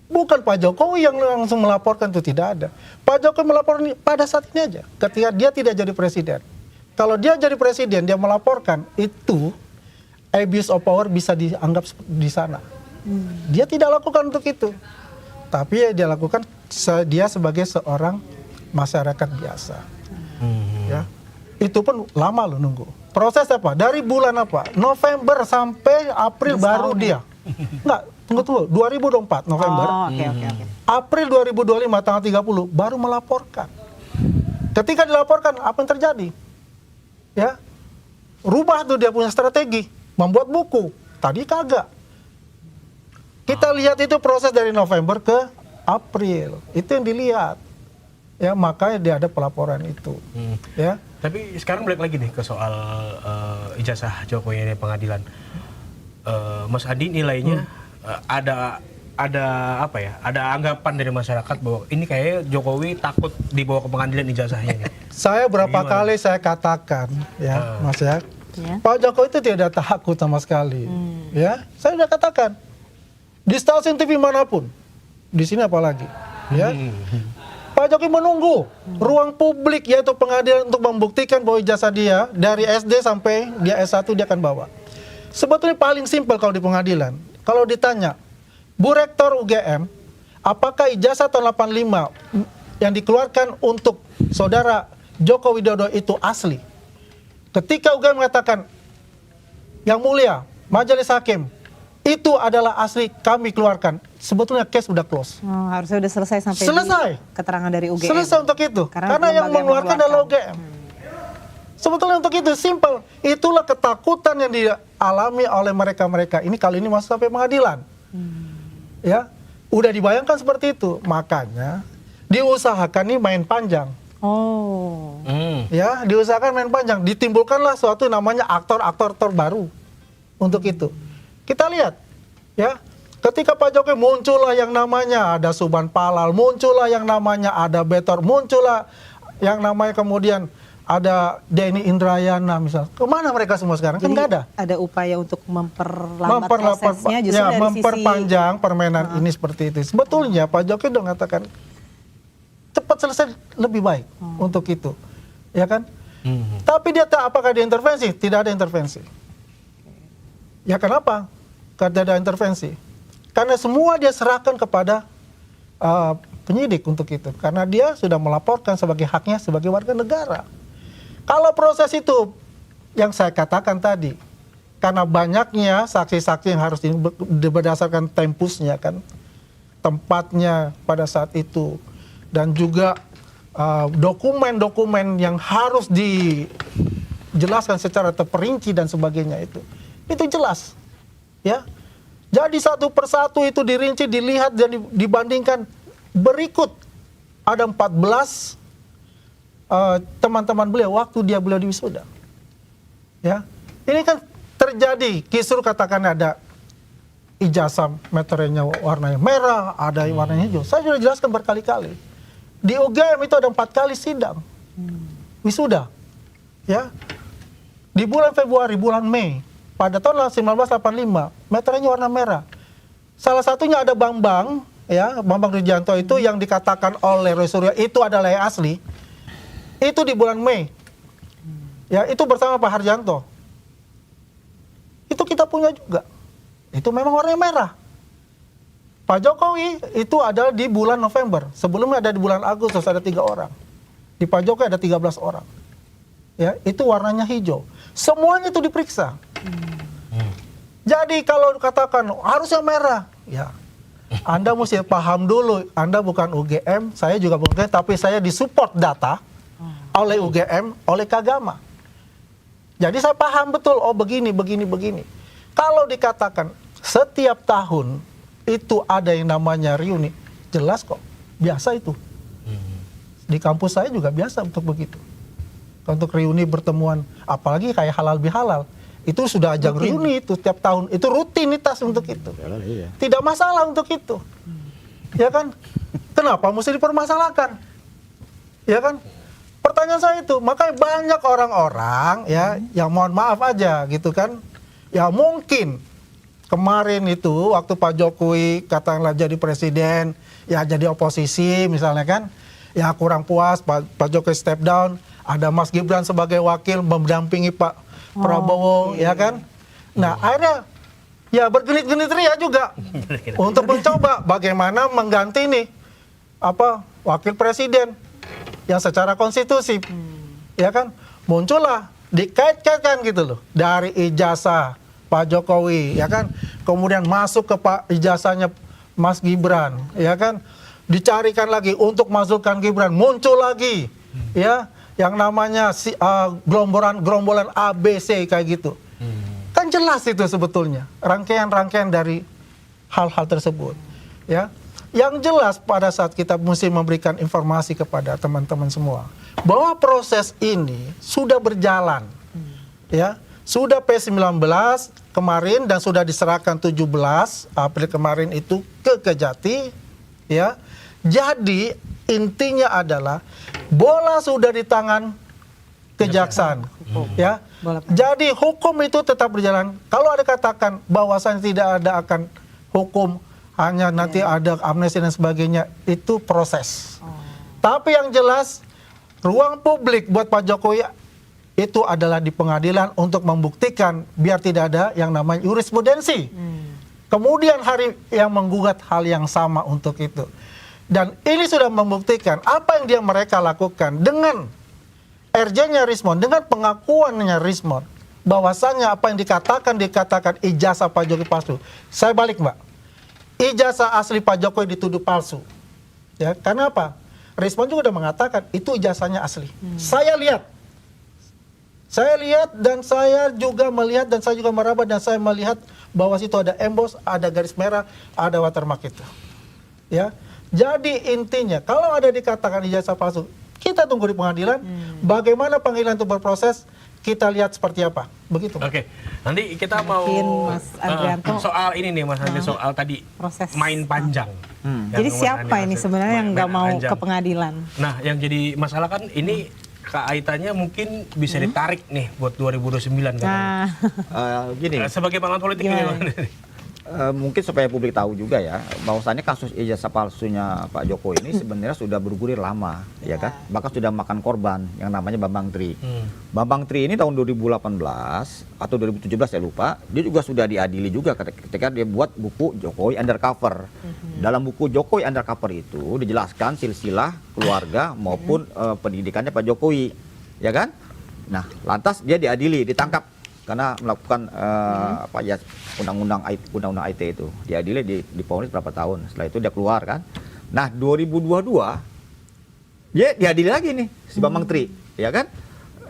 Bukan Pak Jokowi yang langsung melaporkan, itu tidak ada. Pak Jokowi melapor pada saat ini aja, ketika dia tidak jadi presiden. Kalau dia jadi presiden, dia melaporkan, itu abuse of power bisa dianggap di sana. Dia tidak lakukan untuk itu, tapi dia lakukan dia sebagai seorang masyarakat biasa. Ya. Itu pun lama loh nunggu. Proses apa? Dari bulan apa? November sampai April baru dia. Enggak, tunggu. 2024 November. Oke. April 2025 tanggal 30 baru melaporkan. Ketika dilaporkan, apa yang terjadi? Ya. rubah tuh dia punya strategi, membuat buku. Tadi kagak. Kita lihat itu proses dari November ke April, itu yang dilihat. Ya, makanya dia ada pelaporan itu. Ya. Tapi sekarang balik lagi nih ke soal ijazah Jokowi di pengadilan. Mas Adi nilainya ada apa ya? Ada anggapan dari masyarakat bahwa ini kayaknya Jokowi takut dibawa ke pengadilan ijazahnya nih. Saya berapa kali saya katakan, ya, Mas ya, Pak Jokowi itu tidak takut sama sekali. Ya, saya sudah katakan di stasiun TV manapun, di sini apalagi, ya. Pak Jokowi menunggu ruang publik yaitu pengadilan untuk membuktikan bahwa ijazah dia dari SD sampai dia S1 dia akan bawa. Sebetulnya paling simpel kalau di pengadilan. Kalau ditanya, Bu Rektor UGM, apakah ijazah tahun 85 yang dikeluarkan untuk saudara Joko Widodo itu asli? Ketika UGM mengatakan, yang mulia, Majelis Hakim, itu adalah asli kami keluarkan. Sebetulnya case sudah close. Oh, harusnya udah selesai sampai Selesai. keterangan dari UGM. Selesai untuk itu. Karena yang mengeluarkan adalah UGM. Sebetulnya untuk itu, simple. Itulah ketakutan yang dialami oleh mereka-mereka ini kali ini masuk sampai pengadilan. Ya, udah dibayangkan seperti itu. Makanya diusahakan nih main panjang. Oh. Ya, diusahakan main panjang. Ditimbulkanlah suatu namanya aktor-aktor terbaru untuk itu. Kita lihat, ya, ketika Pak Jokowi muncullah yang namanya ada Subhan Palal, muncullah yang namanya ada Betor, muncullah yang namanya kemudian ada Denny Indrayana misal. Kemana mereka semua sekarang? Kan nggak ada. Ada upaya untuk memperlambat prosesnya justru ya, dari memperpanjang permainan ini seperti itu. Sebetulnya Pak Jokowi udah mengatakan cepat selesai lebih baik untuk itu, ya kan? Tapi dia apakah dia intervensi? Tidak ada intervensi. Ya kenapa? Karena ada intervensi. Karena semua dia serahkan kepada penyidik untuk itu. Karena dia sudah melaporkan sebagai haknya sebagai warga negara. Kalau proses itu yang saya katakan tadi, karena banyaknya saksi-saksi yang harus berdasarkan tempusnya kan, tempatnya pada saat itu, dan juga dokumen-dokumen yang harus dijelaskan secara terperinci dan sebagainya itu jelas, ya. Jadi satu persatu itu dirinci, dilihat dan dibandingkan. Berikut ada 14 teman-teman beliau waktu beliau di wisuda. Ya, ini kan terjadi kisruh, katakan ada ijazah meterennya warnanya merah, ada warnanya hijau. Saya sudah jelaskan berkali-kali. Di UGM itu ada 4 kali sidang wisuda. Ya, di bulan Februari, bulan Mei, pada tahun 1985, meterennya warna merah. Salah satunya ada Bambang, ya, Bambang Rudjanto itu yang dikatakan oleh Roy Suryo itu adalah yang asli. Itu di bulan Mei. Ya, itu bersama Pak Harjanto. Itu kita punya juga. Itu memang warnanya merah. Pak Jokowi itu adalah di bulan November. Sebelumnya ada di bulan Agustus ada 3 orang. Di Pak Jokowi ada 13 orang. Ya, itu warnanya hijau. Semuanya itu diperiksa. Jadi kalau katakan harusnya merah, ya Anda mesti paham dulu. Anda bukan UGM, saya juga bukan, tapi saya disupport data oleh UGM, oleh Kagama. Jadi saya paham betul, oh begini. Kalau dikatakan setiap tahun itu ada yang namanya reuni, jelas kok, biasa itu. Di kampus saya juga biasa untuk begitu. Untuk reuni pertemuan, apalagi kayak halal bihalal, itu sudah ajang reuni itu tiap tahun, itu rutinitas untuk itu. Tidak masalah untuk itu. Ya kan? Kenapa mesti dipermasalahkan? Ya kan? Pertanyaan saya itu, makanya banyak orang-orang ya yang mohon maaf aja gitu kan. Ya mungkin kemarin itu waktu Pak Jokowi katakanlah jadi presiden, ya jadi oposisi misalnya kan, ya kurang puas Pak Jokowi step down, ada Mas Gibran sebagai wakil mendampingi Pak Prabowo, ya kan. Nah akhirnya ya bergenit-genit ria juga untuk mencoba bagaimana mengganti nih wakil presiden yang secara konstitusi, ya kan, muncullah dikait-kaitkan gitu loh dari ijazah Pak Jokowi, ya kan, kemudian masuk ke ijazahnya Mas Gibran, ya kan, dicarikan lagi untuk masukkan Gibran, muncul lagi, ya, yang namanya gerombolan A, B, C kayak gitu. Kan jelas itu sebetulnya rangkaian-rangkaian dari hal-hal tersebut. Ya, yang jelas pada saat kita mesti memberikan informasi kepada teman-teman semua bahwa proses ini sudah berjalan. Ya, sudah P19 kemarin dan sudah diserahkan 17 April kemarin itu ke Kejati. Ya, jadi intinya adalah bola sudah di tangan kejaksaan. Ya, jadi hukum itu tetap berjalan. Kalau ada katakan bahwasannya tidak ada akan hukum, hanya nanti ada amnesti dan sebagainya, itu proses. Tapi yang jelas ruang publik buat Pak Jokowi itu adalah di pengadilan untuk membuktikan biar tidak ada yang namanya jurisprudensi. Kemudian hari yang menggugat hal yang sama untuk itu. Dan ini sudah membuktikan apa yang mereka lakukan dengan RJ-nya Rismond, dengan pengakuannya Rismond, bahwasannya apa yang dikatakan ijazah Pak Jokowi palsu. Saya balik, Mbak. Ijazah asli Pak Jokowi dituduh palsu. Ya, karena apa? Rismond juga sudah mengatakan itu ijazahnya asli. Saya lihat dan saya juga melihat dan saya juga meraba dan saya melihat bahwa situ ada emboss, ada garis merah, ada watermark itu. Ya. Jadi intinya kalau ada dikatakan ijazah palsu, kita tunggu di pengadilan. Bagaimana pengadilan itu berproses, kita lihat seperti apa. Begitu. Oke. Nanti kita mau Mas Andrianto, soal ini nih Mas Andri, soal tadi proses main panjang. Jadi siapa ini sebenarnya yang nggak mau panjang. ke pengadilan? Nah, yang jadi masalah kan ini kaitannya mungkin bisa ditarik nih buat 2029 kan. Nah, Gini, Sebagai pengamat politik ini Gimana? gimana? mungkin supaya publik tahu juga ya, bahwasannya kasus ijazah palsunya Pak Jokowi ini sebenarnya sudah bergulir lama, ya kan? Bahkan sudah makan korban yang namanya Bambang Tri. Bambang Tri ini tahun 2018 atau 2017 saya lupa, dia juga sudah diadili juga ketika dia buat buku Jokowi Undercover. Dalam buku Jokowi Undercover itu dijelaskan silsilah keluarga maupun pendidikannya Pak Jokowi, ya kan? Nah, lantas dia diadili, ditangkap karena melakukan undang-undang IT itu. Diadili diponis berapa tahun. Setelah itu dia keluar kan. Nah, 2022 dia diadili lagi nih si Bambang Tri, ya kan?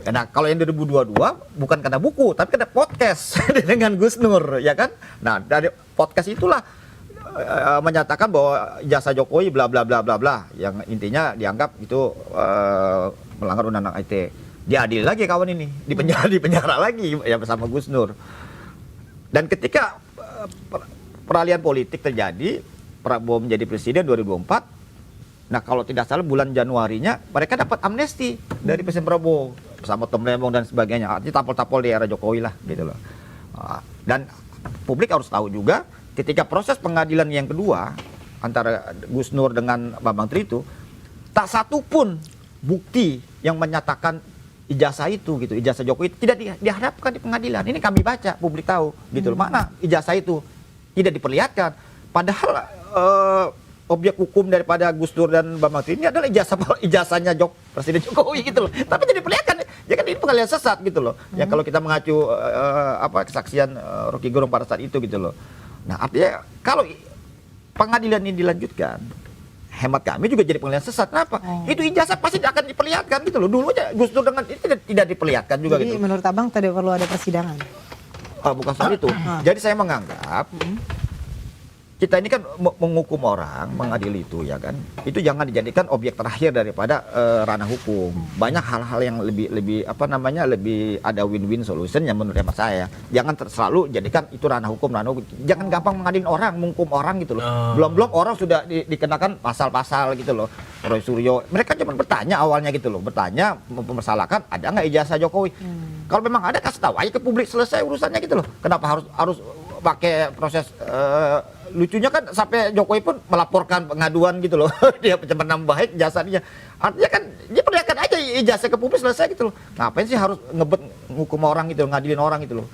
Nah, kalau yang 2022 bukan karena buku, tapi karena podcast dengan Gus Nur, ya kan? Nah, dari podcast itulah menyatakan bahwa jasa Jokowi bla bla bla bla bla, yang intinya dianggap itu melanggar undang-undang IT. Diadili lagi kawan ini, di penjara lagi ya bersama Gus Nur. Dan ketika peralihan politik terjadi, Prabowo menjadi presiden 2024. Nah, kalau tidak salah bulan Januarinya mereka dapat amnesti dari Presiden Prabowo bersama Tom Lembong dan sebagainya. Artinya tapol-tapol di era Jokowi lah gitu loh. Dan publik harus tahu juga ketika proses pengadilan yang kedua antara Gus Nur dengan Bambang Tri itu, tak satu pun bukti yang menyatakan ijazah itu gitu, ijazah Jokowi tidak dihadapkan di pengadilan. Ini kami baca, publik tahu gitu loh. Mana ijazah itu tidak diperlihatkan. Padahal objek hukum daripada Gus Dur dan Bambang Tri ini adalah ijazahnya Presiden Jokowi gitu loh. Tapi tidak diperlihatkan. Ya kan ini pengalihan sesat gitu loh. Ya kalau kita mengacu kesaksian Rocky Gerung pada saat itu gitu loh. Nah, artinya kalau pengadilan ini dilanjutkan, hemat kami juga jadi pengalihan sesat. Kenapa? Itu ijazah pasti akan diperlihatkan gitu loh. Dulu aja Gus Dur dengan itu tidak diperlihatkan juga jadi gitu. menurut Abang tadi perlu ada persidangan. Bukan soal itu. Jadi saya menganggap kita ini kan menghukum orang, mengadili itu ya kan. Itu jangan dijadikan objek terakhir daripada ranah hukum. Banyak hal-hal yang lebih lebih ada win-win solution yang menurut hemat saya. Jangan selalu jadikan itu ranah hukum. Jangan gampang mengadili orang, menghukum orang gitu loh. Belum orang sudah dikenakan pasal-pasal gitu loh. Roy Suryo, mereka cuma bertanya awalnya gitu loh, bertanya mempersalahkan ada nggak ijazah Jokowi. Kalau memang ada kasih tahu aja ke publik, selesai urusannya gitu loh. Kenapa harus pakai proses lucunya kan sampai Jokowi pun melaporkan pengaduan gitu loh. Dia pencemaran baik jasanya. Artinya kan dia perlihatkan aja ijazah ke publik selesai gitu loh. Ngapain sih harus ngebet ngukum orang gitu, ngadilin orang gitu loh.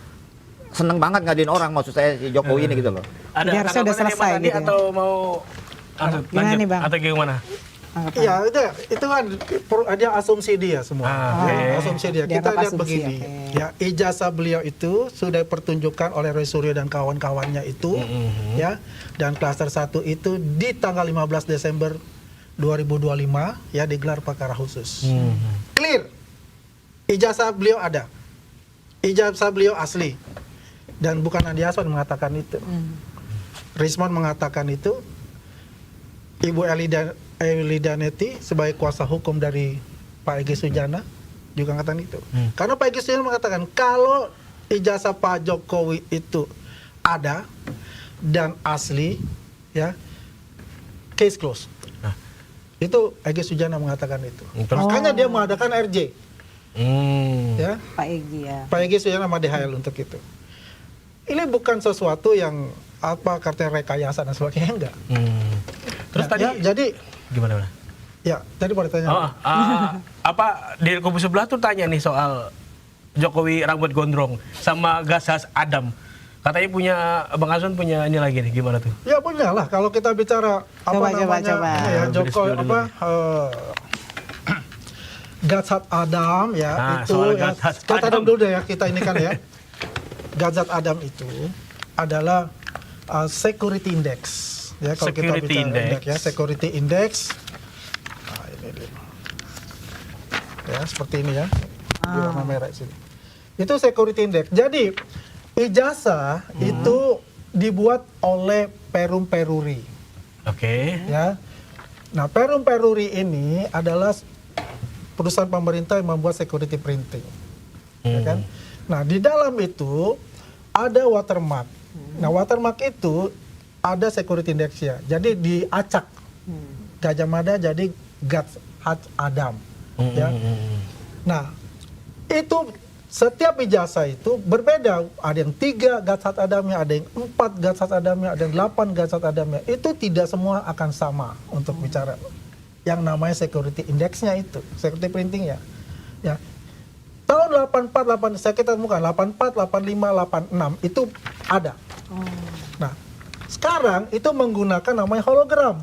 Seneng banget ngadilin orang maksud saya si Jokowi ini gitu loh. Jadi harusnya udah selesai gitu ya? Atau mau Gimana nih, Bang? Atau gimana? Iya, itu kan ada asumsi dia semua. Asumsi dia. Kita lihat begini, ya ijazah beliau itu sudah dipertunjukkan oleh Roy Suryo dan kawan-kawannya itu, ya. Dan klaster 1 itu di tanggal 15 Desember 2025 ya digelar perkara khusus. Clear. ijazah beliau ada, ijazah beliau asli, dan bukan Andi Aswan mengatakan itu. Rismon mengatakan itu, Ibu Elida Neti sebagai kuasa hukum dari Pak Egy Sujana juga mengatakan itu. Karena Pak Egy Sujana mengatakan kalau ijazah Pak Jokowi itu ada dan asli, ya, case close. Itu Egy Sujana mengatakan itu. Makanya dia mengadakan RJ. Ya, Pak Egy ya. Pak Egy Sujana sama DHL untuk itu. Ini bukan sesuatu yang katanya rekayasa dan sebagainya, enggak. Terus Nah, tadi ya, jadi gimana? ya tadi mau ditanya. Apa di kubu sebelah tuh tanya nih soal Jokowi rambut gondrong sama Gazhas Adam. Katanya punya Bang Azwan punya ini lagi nih, gimana tuh? Ya punya lah, kalau kita bicara Coba. ini ya, Jokowi Gazhas Adam ya, itu soal ya, Gazhas Gazhas Adam Adam. dulu deh ya, kita ini kan ya. Gazhas Adam itu adalah security index ya, kalau kita Security bicara index. ya, security index. Nah, ini dia. Ya, seperti ini ya. Di warna merah sini. Itu security index. Jadi ijazah itu dibuat oleh Perum Peruri. Oke. Ya. Nah, Perum Peruri ini adalah perusahaan pemerintah yang membuat security printing. Ya kan? Nah, di dalam itu ada watermark. Nah, watermark itu ada security index-nya. Jadi diacak. Gajah Mada jadi Gazhas Adam. Ya. Nah, itu setiap ijazah itu berbeda. Ada yang 3 Gazhas Adamnya, ada yang 4 Gazhas Adamnya, ada yang 8 Gazhas Adamnya. Itu tidak semua akan sama untuk bicara yang namanya security index-nya itu, security printing-nya. Ya. Tahun 84, saya kita temukan 84, 85, 86 itu ada. Nah, sekarang itu menggunakan namanya hologram.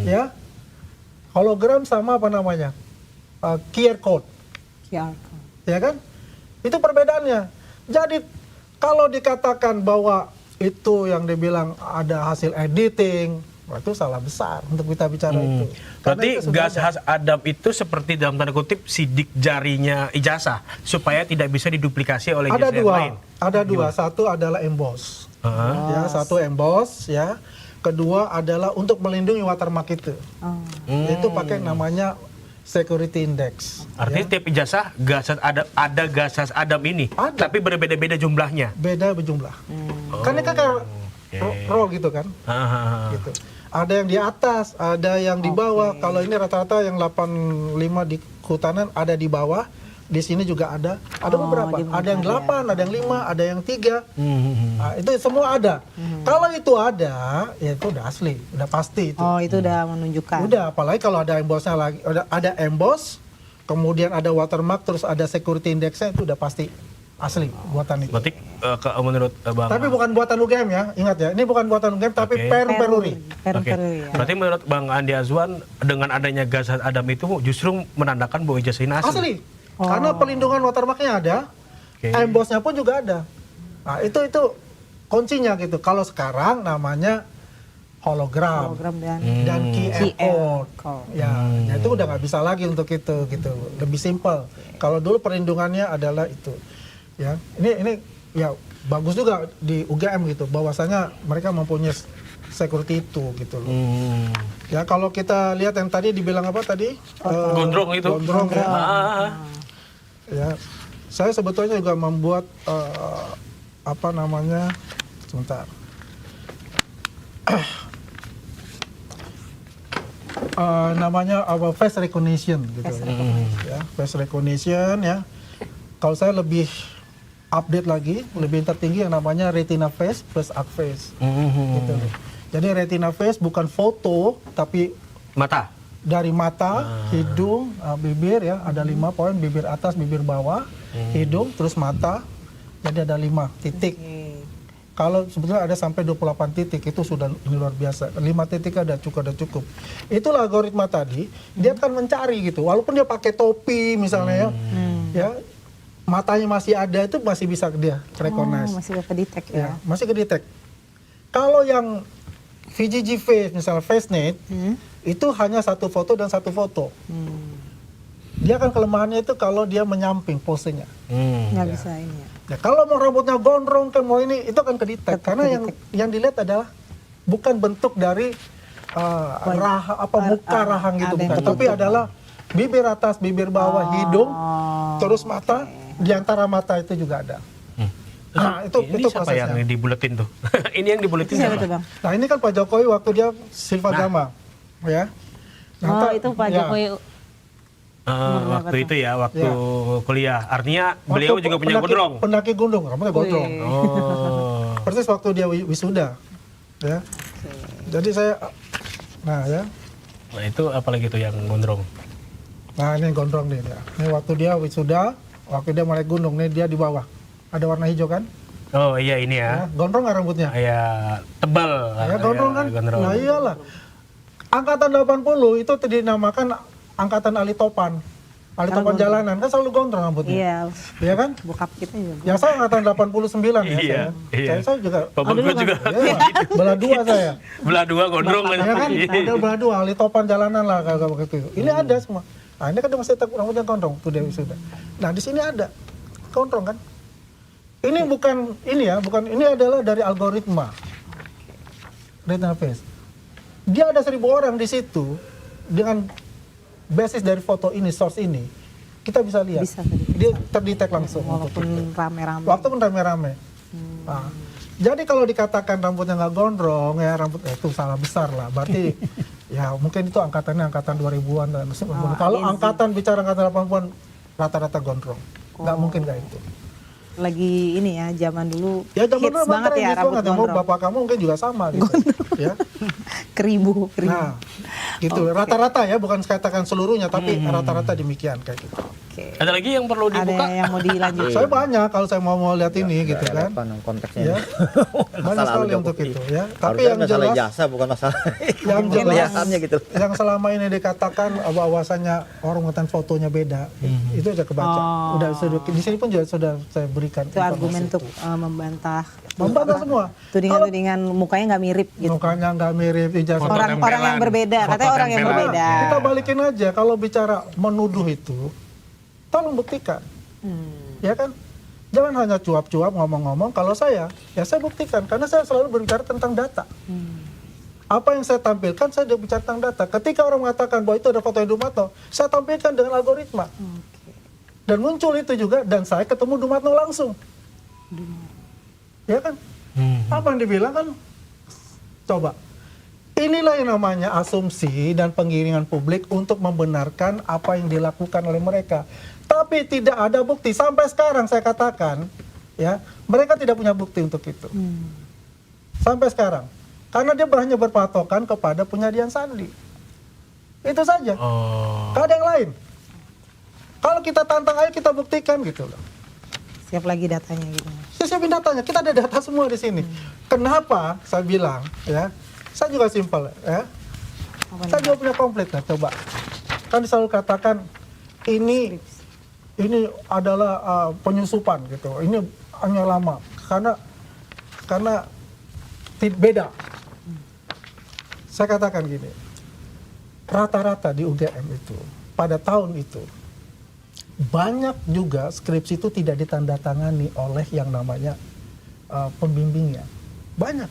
Ya. Hologram sama apa namanya? QR code. QR code. Ya kan? Itu perbedaannya. Jadi kalau dikatakan bahwa itu yang dibilang ada hasil editing, wah, itu salah besar untuk kita bicara itu. Karena Berarti itu sudah ada. Gazhas Adam itu seperti dalam tanda kutip sidik jarinya ijazah supaya tidak bisa diduplikasi oleh Ada ijazah yang dua, lain. ada dua. Satu adalah emboss, ya, satu emboss, ya. Kedua adalah untuk melindungi watermark itu. Itu pakai namanya security index. Artinya tiap ijazah ada Gazhas Adam ini, Ada. tapi berbeda-beda jumlahnya. Beda berjumlah. Kan ini kan kayak roll gitu kan. Gitu. Ada yang di atas, ada yang di bawah. Kalau ini rata-rata yang 85 di kehutanan ada di bawah. Di sini juga ada. Ada beberapa. Ada yang 8, ada yang 5, ada yang 3. Nah, itu semua ada. Kalau itu ada, ya itu udah asli, udah pasti itu. Oh, itu udah menunjukkan. Udah, apalagi kalau ada embossnya lagi, ada emboss, kemudian ada watermark, terus ada security indexnya, itu udah pasti asli buatan itu. Berarti menurut Bang Tapi bukan buatan UGM ya, ingat ya, ini bukan buatan UGM, tapi Perum Peruri. Perum Oke. Peruri, ya. Berarti menurut Bang Andi Azwan dengan adanya Gazhas Adam itu justru menandakan bahwa ijazah ini asli. Asli, karena pelindungan watermarknya ada, Oke. embossnya pun juga ada. Nah, itu kuncinya gitu. Kalau sekarang namanya hologram. Program Dan QR code. code. Ya, itu udah nggak bisa lagi untuk itu gitu. Lebih simpel. Kalau dulu perlindungannya adalah itu. Ya, ini ya bagus juga di UGM gitu. Bahwasanya mereka mempunyai security itu gitu loh. Ya, kalau kita lihat yang tadi dibilang apa tadi? Gondrong itu. Gondrong ya. Ah. Ya, saya sebetulnya juga membuat apa namanya? Sebentar. Namanya face recognition gitu. Ya, face recognition ya. Kalau saya lebih update lagi, lebih tertinggi yang namanya retina face plus arc face. Gitu. Jadi retina face bukan foto tapi Mata. dari mata, hidung, bibir ya, ada 5 poin, bibir atas, bibir bawah, hidung, terus mata. Jadi ada 5 titik. Kalau sebetulnya ada sampai 28 titik, itu sudah luar biasa. 5 titik ada cukup. Itulah algoritma tadi, dia akan mencari gitu. Walaupun dia pakai topi misalnya ya, matanya masih ada, itu masih bisa dia recognize. Masih dapat detect ya. Ya, masih ke detect. Kalau yang VGG face, misalnya FaceNet, itu hanya 1 foto dan 1 foto. Dia kan kelemahannya itu kalau dia menyamping posenya. Nggak bisa ini ya. Ya, kalau mau rambutnya gondrong ke mau ini itu kan kedetek karena yang dilihat adalah bukan bentuk dari muka rahang gitu ada yang bukan, tapi adalah bibir atas, bibir bawah, hidung, terus mata, di antara mata itu juga ada. Nah, itu siapa prosesnya. yang dibuletin tuh? Ini yang dibuletin Siapa siapa? tuh Bang? Nah, ini kan Pak Jokowi waktu dia Silva Gama, ya. Oh itu Pak ya. Jokowi. Waktu itu ya, waktu Ya. kuliah. Artinya beliau Waktu juga punya gondrong. Pendaki gunung, rambutnya gondrong. Wih. Oh. Persis waktu dia wisuda, ya. Jadi saya, nah ya, Nah itu apalagi tuh yang gondrong? nah ini gondrong nih dia. Ini waktu dia wisuda, waktu dia naik gunung nih dia di bawah, ada warna hijau kan? Oh iya ini Ya, ya. gondrong nggak rambutnya? Ya tebal. Ya gondrong kan? Gondrong. Nah iyalah. Angkatan 80 itu dinamakan angkatan Ali Topan. Ali Topan jalanan kan selalu gondrong rambutnya. Iya. Iya kan? Bokap kita juga. Ya saya angkatan 89 ya Iya, saya. iya. Saya juga. Bapak gue juga. Ya, belah dua saya. Belah dua gondrong kan. Ya kan? Ada belah dua Ali Topan jalanan lah kalau begitu. Ini ada semua. Nah, ini kan dia masih tetap rambutnya gondrong tuh dia sudah. Nah, di sini ada gondrong kan? Ini bukan ini ya, bukan ini adalah dari algoritma. Database. Dia ada 1.000 orang di situ dengan basis dari foto ini, source ini, kita bisa lihat. Bisa tadi. Dia terdetek langsung. Walaupun rame-rame. Waktu pun rame-rame. Nah, jadi kalau dikatakan rambutnya nggak gondrong ya rambut itu salah besar lah. Berarti ya mungkin itu angkatannya angkatan 2000-an dan kalau iya sih. angkatan bicara angkatan 80-an rata-rata gondrong. Nggak mungkin kayak itu. Lagi ini ya, zaman dulu Ya zaman hits dulu banget ya rambut Mau gondrong. bapak kamu mungkin juga sama gitu. Ya. Keribu. Nah, gitu. Rata-rata ya, bukan katakan seluruhnya, tapi rata-rata demikian kayak gitu. Oke. Ada lagi yang perlu Ada dibuka? yang mau dilanjut? Saya banyak kalau saya mau lihat ini gitu kan. Relevan konteksnya. Ya. Banyak sekali untuk itu ya. Tapi Harusnya yang masalah jelas jasa bukan masalah yang jelas kelihatannya gitu. yang selama ini dikatakan bahwasannya orangutan fotonya beda, itu sudah kebaca. Udah di sini pun juga sudah saya berikan Itu argumen untuk membantah semua. tudingan-tudingan mukanya nggak mirip gitu. Mukanya nggak mirip, ijazah. Foto Orang yang tempelan. berbeda, Foto katanya orang yang tempelan. berbeda. Kita balikin aja kalau bicara menuduh itu, tolong buktikan. Ya kan? Jangan hanya cuap-cuap ngomong-ngomong. Kalau saya, ya saya buktikan karena saya selalu berbicara tentang data. Apa yang saya tampilkan, saya berbicara tentang data. Ketika orang mengatakan bahwa itu ada foto Dumatno, saya tampilkan dengan algoritma. Dan muncul itu juga, dan saya ketemu Dumatno langsung. Ya kan? Apa yang dibilang kan? Coba. Inilah yang namanya asumsi dan penggiringan publik untuk membenarkan apa yang dilakukan oleh mereka. Tapi tidak ada bukti. Sampai sekarang saya katakan, ya, mereka tidak punya bukti untuk itu. Sampai sekarang. Karena dia hanya berpatokan kepada penyadian sandi. Itu saja. Oh. Gak ada yang lain. Kalau kita tantang, ayo kita buktikan gitu loh. Siap lagi datanya gitu. Saya siapin datanya, kita ada data semua di sini. Kenapa saya bilang, ya, saya juga simpel, ya. Saya juga punya komplit, nah, coba. Kan selalu katakan ini adalah penyusupan gitu. Ini hanya lama karena beda. Saya katakan gini, rata-rata di UGM itu pada tahun itu banyak juga skripsi itu tidak ditandatangani oleh yang namanya pembimbingnya. Banyak.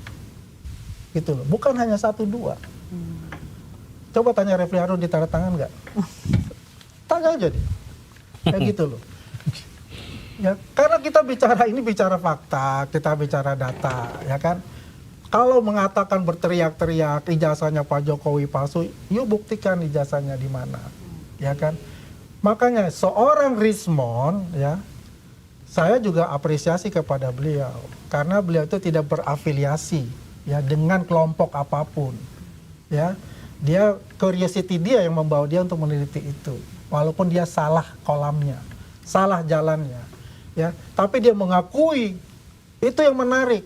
Gitu loh. Bukan hanya 1-2. Coba tanya Refli Harun ditandatangan nggak? Tanya aja deh. Kayak gitu loh. Ya, karena kita bicara fakta, kita bicara data, ya kan? Kalau mengatakan berteriak-teriak ijazahnya Pak Jokowi palsu, yuk buktikan ijazahnya di mana, ya kan? Makanya seorang Rismond, ya, saya juga apresiasi kepada beliau karena beliau itu tidak berafiliasi, ya, dengan kelompok apapun, ya. Dia curiosity dia yang membawa dia untuk meneliti itu, walaupun dia salah kolamnya, salah jalannya, ya. Tapi dia mengakui itu yang menarik.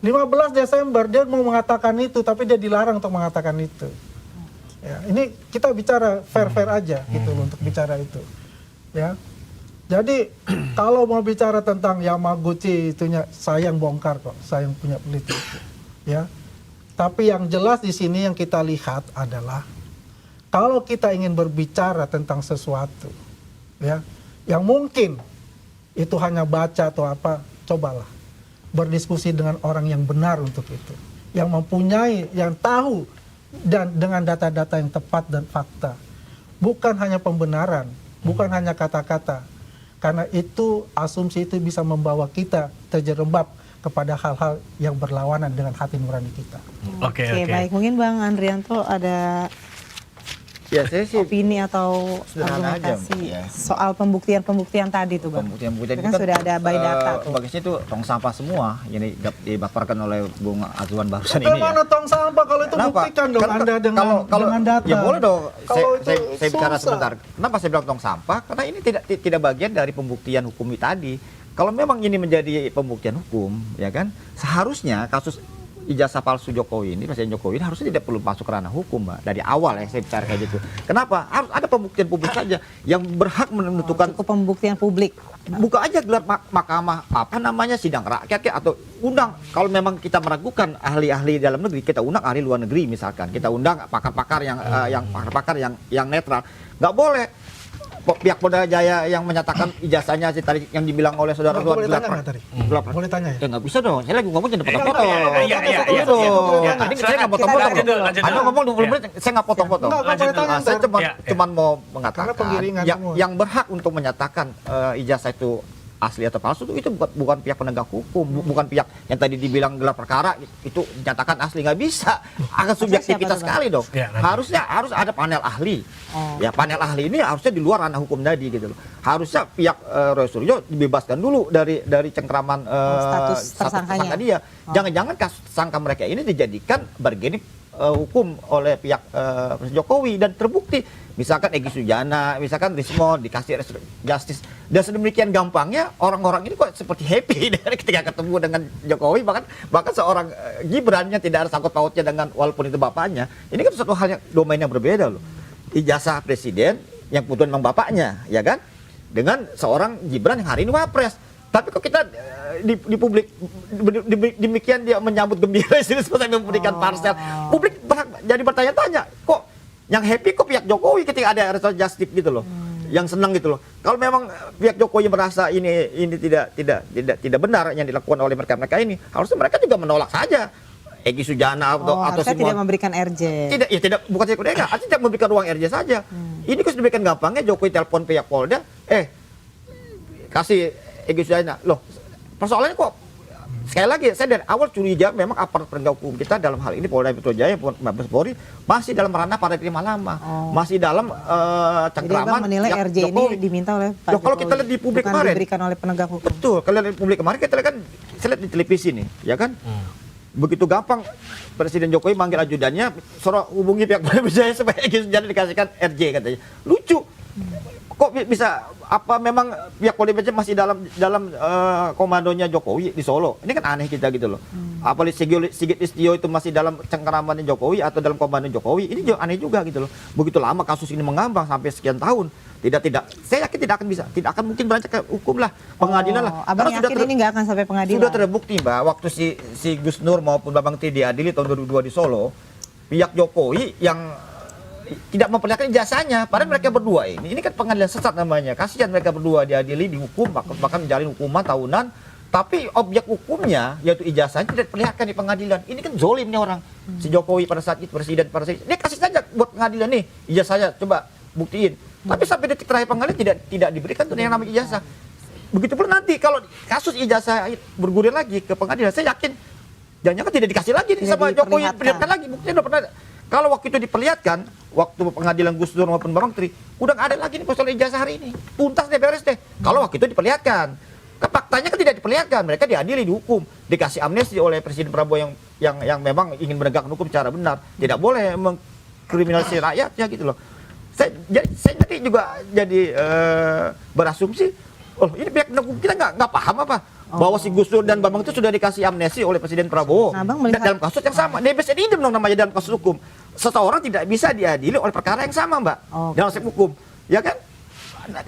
15 Desember dia mau mengatakan itu, tapi dia dilarang untuk mengatakan itu. Ya, ini kita bicara fair-fair aja gitu loh untuk bicara itu. Ya. Jadi kalau mau bicara tentang Yamaguchi itunya saya yang bongkar kok, saya yang punya peneliti itu. Ya. Tapi yang jelas di sini yang kita lihat adalah kalau kita ingin berbicara tentang sesuatu, ya, yang mungkin itu hanya baca atau apa, cobalah berdiskusi dengan orang yang benar untuk itu, yang mempunyai, yang tahu dan dengan data-data yang tepat dan fakta, bukan hanya pembenaran, bukan hanya kata-kata, karena itu asumsi itu bisa membawa kita terjerembab kepada hal-hal yang berlawanan dengan hati nurani kita. Oke. Baik. Mungkin Bang Andrianto ada Ya saya sih opini atau sederhana aja, argumentasi ya. soal pembuktian tadi tuh Bang. Pembuktian Kan sudah ada by data tuh. Bagisnya itu tong sampah semua yang dipaparkan oleh Bung Azwan barusan ini. Bagaimana tong sampah kalau itu Kenapa? buktikan dong Kan- Anda dengan data. Ya boleh dong. Kalau itu Saya bicara susah. sebentar. Kenapa saya bilang tong sampah? Karena ini tidak bagian dari pembuktian hukum tadi. Kalau memang ini menjadi pembuktian hukum, ya kan, seharusnya kasus ijazah palsu Jokowi ini, Presiden Jokowi ini harusnya tidak perlu masuk ke ranah hukum, Mbak. Dari awal ya saya bicara kayak gitu. Kenapa? Harus ada pembuktian publik saja yang berhak menentukan. Cukup pembuktian publik. Buka aja gelar mahkamah apa namanya sidang rakyat kayak, atau undang kalau memang kita meragukan ahli-ahli dalam negeri, kita undang ahli luar negeri misalkan, kita undang pakar-pakar yang netral. Nggak boleh pihak Polda Jaya yang menyatakan ijazahnya si tadi yang dibilang oleh saudara Boleh gelar tanya nggak tadi? gelar Boleh tanya ya? ya nggak bisa dong, saya lagi ngomong jangan potong-potong. Iya. Tadi saya nggak potong-potong. Lanjut dulu. Anda ngomong 20 menit, saya nggak potong-potong. Enggak, boleh tanya Saya ntar. cuman mau Karena mengatakan penggiringan semua. yang berhak untuk menyatakan ijazah itu asli atau palsu itu bukan pihak penegak hukum, bukan pihak yang tadi dibilang gelar perkara itu dinyatakan asli, nggak bisa. Akan subjektivitas siapa tuh, sekali dong. Ya, nanti. Harus ada panel ahli. Oh. Ya panel ahli ini harusnya di luar ranah hukum tadi gitu loh. Harusnya pihak Roy Suryo dibebaskan dulu dari cengkraman status tersangkanya. tersangka dia. Jangan-jangan kasus tersangka mereka ini dijadikan bargaining hukum oleh pihak Presiden Jokowi dan terbukti. Misalkan Egy Sujana, misalkan Rismo dikasih justice. Dan sedemikian gampangnya orang-orang ini kok seperti happy dari ketika ketemu dengan Jokowi, bahkan seorang Gibran yang tidak ada sangkut pautnya dengan walaupun itu bapaknya. Ini kan satu hal yang domain yang berbeda loh. Ijazah presiden yang kebetulan memang bapaknya, ya kan? Dengan seorang Gibran yang hari ini wapres. Tapi kok kita di publik demikian dia menyambut gembira sini selesai memberikan parsel. Publik jadi bertanya-tanya, kok yang happy kok pihak Jokowi ketika ada restoratif justice gitu loh. Yang senang gitu loh. Kalau memang pihak Jokowi merasa ini tidak benar yang dilakukan oleh mereka ini, harusnya mereka juga menolak saja. Egy Sujana atau harusnya semua tidak memberikan RJ. Bukan tidak, artinya tidak memberikan ruang RJ saja. Ini kok sedemikian gampangnya Jokowi telepon pihak Polda, kasih Egy Sujana. Loh, persoalannya kok sekali lagi saya dari awal curiga memang aparat penegak hukum kita dalam hal ini Polda Metro Jaya, Mabes Polri masih dalam ranah pada terima lama, masih dalam cengkraman. Jadi Bang menilai pihak RJ Jokowi. ini diminta oleh Pak Loh, kalau Jokowi, kita lihat di publik bukan kemarin, diberikan oleh penegak hukum. betul. Kalau lihat di publik kemarin kita lihat kan, saya lihat di televisi nih, ya kan? Begitu gampang Presiden Jokowi manggil ajudannya, suruh hubungi pihak Polda Metro Jaya supaya Egy Sujana dikasihkan RJ katanya. Lucu. Kok bisa apa memang pihak Polda Metro Jaya masih dalam komandonya Jokowi di Solo? Ini kan aneh kita gitu loh. Apalagi Sigit Listio itu masih dalam cengkeramannya Jokowi atau dalam komando Jokowi. Ini juga aneh juga gitu loh. Begitu lama kasus ini mengambang sampai sekian tahun. Tidak, saya yakin tidak akan mungkin beranjak ke hukum lah, pengadilan lah. Abang yakin ini nggak akan sampai pengadilan? Sudah terbukti Mbak, waktu si Gus Nur maupun Bambang Tri diadili tahun 2002 di Solo, pihak Jokowi yang tidak memperlihatkan ijazahnya, padahal mereka berdua ini kan pengadilan sesat namanya. Kasihan mereka berdua diadili, dihukum, bahkan menjalani hukuman tahunan, tapi objek hukumnya yaitu ijazahnya tidak diperlihatkan di pengadilan. Ini kan zolim nih orang. Si Jokowi pada saat itu presiden dia kasih saja buat pengadilan nih ijazahnya, coba buktiin. Tapi sampai detik terakhir pengadilan tidak diberikan tuh yang namanya ijazah. Begitu pula nanti kalau kasus ijazah bergulir lagi ke pengadilan, saya yakin jangan-jangan tidak dikasih lagi nih sama Jokowi, perlihatkan lagi buktinya udah pernah. Kalau waktu itu diperlihatkan, waktu pengadilan Gus Dur maupun Bambang Tri, udah nggak ada lagi nih persoalan ijazah hari ini, tuntas deh, beres deh. Kalau waktu itu diperlihatkan, faktanya kan tidak diperlihatkan, mereka diadili, dihukum, dikasih amnesti oleh Presiden Prabowo yang memang ingin menegakkan hukum secara benar, tidak boleh mengkriminalisasi rakyatnya gitu loh. Saya nanti juga jadi berasumsi, oh ini pihak penegak hukum kita nggak paham apa bahwa si Gus Dur dan Bambang itu sudah dikasih amnesti oleh Presiden Prabowo. Nah, Bang melihat dalam kasus yang sama, nebes idem dong namanya dalam kasus hukum. Seseorang tidak bisa diadili oleh perkara yang sama, Mbak, dalam aspek hukum, ya kan?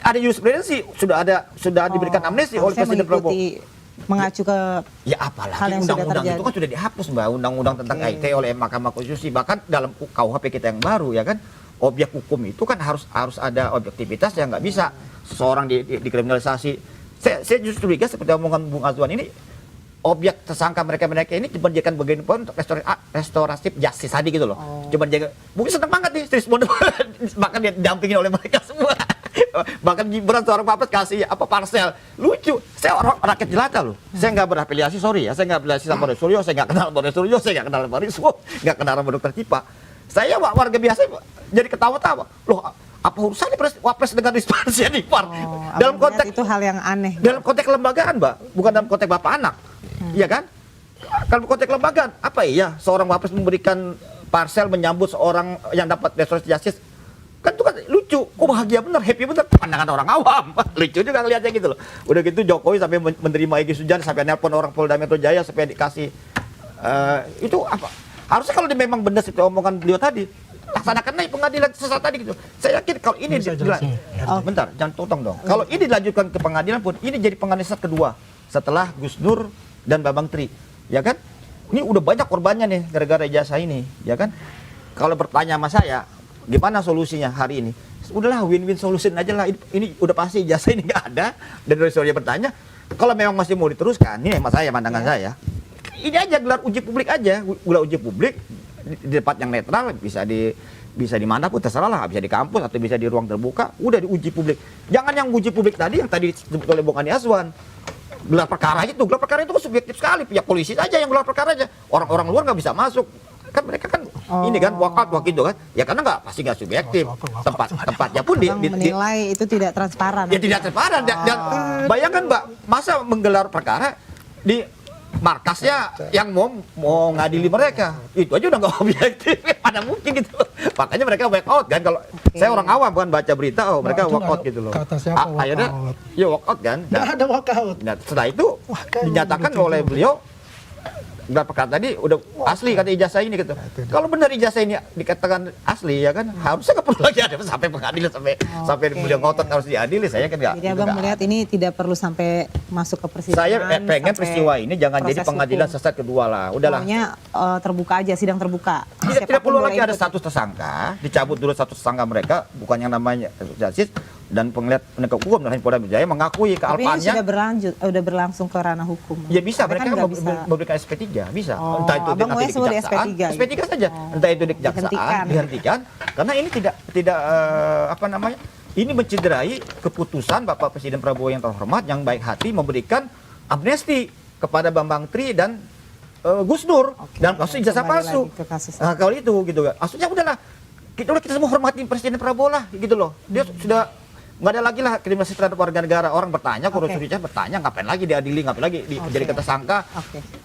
Ada jurisprudensi, sudah diberikan amnesti oleh Presiden Prabowo. Mengacu ke ya apalagi hal yang sudah undang-undang terjadi. itu kan sudah dihapus Mbak, undang-undang tentang IT oleh Mahkamah Konstitusi, bahkan dalam KUHP kita yang baru, ya kan? objek hukum itu kan harus ada objektivitas yang nggak bisa seseorang dikriminalisasi. Saya justru curiga seperti omongan Bung Azwan ini, objek tersangka mereka ini cuma dijadikan bagian poin untuk restoratif justice tadi gitu loh. Cuma jaga, mungkin seneng banget nih Trismondo, bahkan dia didampingin oleh mereka semua. Bahkan Gibran seorang Wapres kasih parsel, lucu. Saya orang rakyat jelata loh. Saya nggak berafiliasi, sorry ya, saya nggak berafiliasi sama Roy Suryo, saya nggak kenal Roy Suryo, saya nggak kenal Pak Riswo, nggak kenal sama Dr. Cipa. Saya warga biasa jadi ketawa-tawa. Loh, apa urusannya Wapres dengan Risma Sianipar? Dalam konteks itu hal yang aneh. Dalam konteks kelembagaan, Mbak, bukan dalam konteks bapak anak. Iya kan? Kalau konteks kelembagaan, apa iya seorang Wapres memberikan parsel menyambut seorang yang dapat restoratif justice? Kan itu kan lucu, kok bahagia bener, happy bener, pandangan orang awam. Lucu juga ngeliatnya gitu loh. Udah gitu Jokowi sampai menerima Egy Sujana, sampai nelpon orang Polda Metro Jaya supaya dikasih itu apa? Harusnya kalau dia memang benar itu omongan beliau tadi, laksanakan naik pengadilan sesat tadi gitu. Saya yakin kalau ini bentar, jangan potong dong. Kalau ini dilanjutkan ke pengadilan pun, ini jadi pengadilan sesat kedua setelah Gus Nur dan Bambang Tri, ya kan? Ini udah banyak korbannya nih gara-gara ijazah ini, ya kan? Kalau bertanya sama saya, gimana solusinya hari ini? Udahlah win-win solution aja lah. Ini udah pasti ijazah ini nggak ada. Dan dari soalnya bertanya, kalau memang masih mau diteruskan, ini mas saya pandangan saya. Ini aja gelar uji publik aja, gelar uji publik di tempat yang netral, bisa di mana pun terserah lah, bisa di kampus atau bisa di ruang terbuka, udah diuji publik. Jangan yang uji publik tadi yang tadi disebut oleh Bung Andi Azwan. Gelar perkara itu kan subjektif sekali, pihak polisi saja yang gelar perkara aja. Orang-orang luar nggak bisa masuk. Kan mereka kan ini kan walkout gitu kan. Ya karena pasti nggak subjektif. Tempatnya pun menilai itu tidak transparan. Ya tidak transparan. Dan bayangkan Mbak, masa menggelar perkara di markasnya yang mau ngadili mereka, itu aja udah nggak objektif, mana mungkin gitu. Makanya mereka walk out kan. Kalau saya orang awam bukan baca berita, mereka walk out gitu loh. Kata siapa walk Akhirnya out? Ya walk out kan. Nggak ada walk out. Nah, setelah itu dinyatakan oleh beliau gelar perkara tadi udah asli kata ijazah ini gitu. Kalau benar ijazah ini dikatakan asli ya kan, harusnya nggak perlu lagi ada sampai pengadilan sampai beliau ngotot harus diadili. Saya kan nggak. Jadi Abang melihat ini tidak perlu sampai masuk ke persidangan. Saya pengen peristiwa ini jangan jadi pengadilan sesat kedua lah. Udahlah. Maunya terbuka aja, sidang terbuka. Tidak perlu lagi ada status tersangka, dicabut dulu status tersangka mereka, bukan yang namanya justice. Dan penegak hukum dan Polda Metro Jaya mengakui kealpaannya. Tapi ini sudah berlangsung ke ranah hukum. Ya bisa, mereka kan memberikan SP3, bisa. Oh, Entah itu Abang nanti di kejaksaan, SP3, SP3 saja. Entah itu di kejaksaan, dihentikan. Karena ini tidak apa namanya? Ini mencederai keputusan Bapak Presiden Prabowo yang terhormat, yang baik hati memberikan amnesti kepada Bambang Tri dan Gus Nur dalam kasus ijazah palsu. Nah, kalau itu gitu kan. Maksudnya udahlah, kita semua hormati Presiden Prabowo lah gitu loh. Dia sudah nggak ada lagi lah kriminalisasi terhadap warga negara. Orang bertanya, korupsi bertanya, ngapain lagi diadili, ngapain lagi jadi tersangka,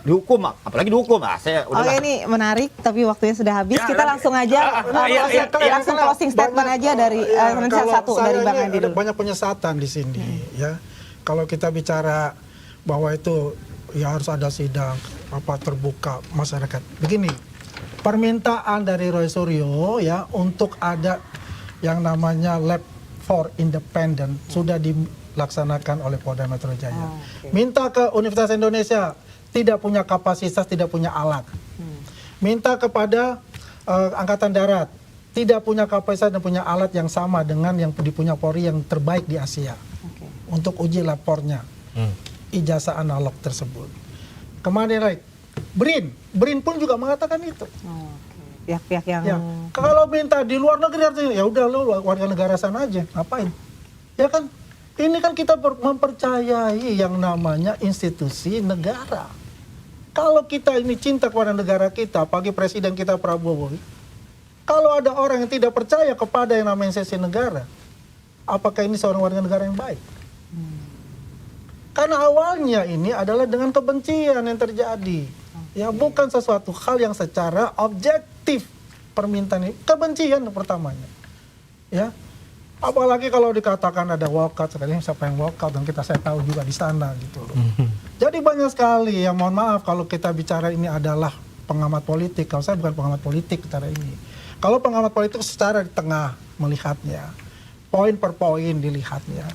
dihukum, apalagi dihukum. Saya udahlah. Ini menarik, tapi waktunya sudah habis. Kita langsung aja langsung closing statement aja dari satu dari Bang Andi dulu. Banyak penyesatan di sini, ya. Kalau kita bicara bahwa itu ya harus ada sidang terbuka masyarakat. Begini, permintaan dari Roy Suryo ya untuk ada yang namanya lab for independent sudah dilaksanakan oleh Polda Metro Jaya. Minta ke Universitas Indonesia, tidak punya kapasitas, tidak punya alat. Minta kepada Angkatan Darat, tidak punya kapasitas dan punya alat yang sama dengan yang dipunya Polri yang terbaik di Asia. Untuk uji lapornya, ijazah analog tersebut. Kemarin BRIN pun juga mengatakan itu. Pihak-pihak yang kalau minta di luar negeri ya udah lu warga negara sana aja, ngapain? Ya kan ini kan kita mempercayai yang namanya institusi negara. Kalau kita ini cinta kepada negara kita, pagi presiden kita Prabowo, kalau ada orang yang tidak percaya kepada yang namanya institusi negara, apakah ini seorang warga negara yang baik? Karena awalnya ini adalah dengan kebencian yang terjadi. Ya bukan sesuatu hal yang secara objektif permintaan ini, kebencian pertamanya. Ya. Apalagi kalau dikatakan ada walkout, sekali siapa yang walkout dan saya tahu juga di sana gitu loh. Jadi banyak sekali yang mohon maaf kalau kita bicara ini adalah pengamat politik. Kalau saya bukan pengamat politik bicara ini. Kalau pengamat politik secara di tengah melihatnya, poin per poin dilihatnya.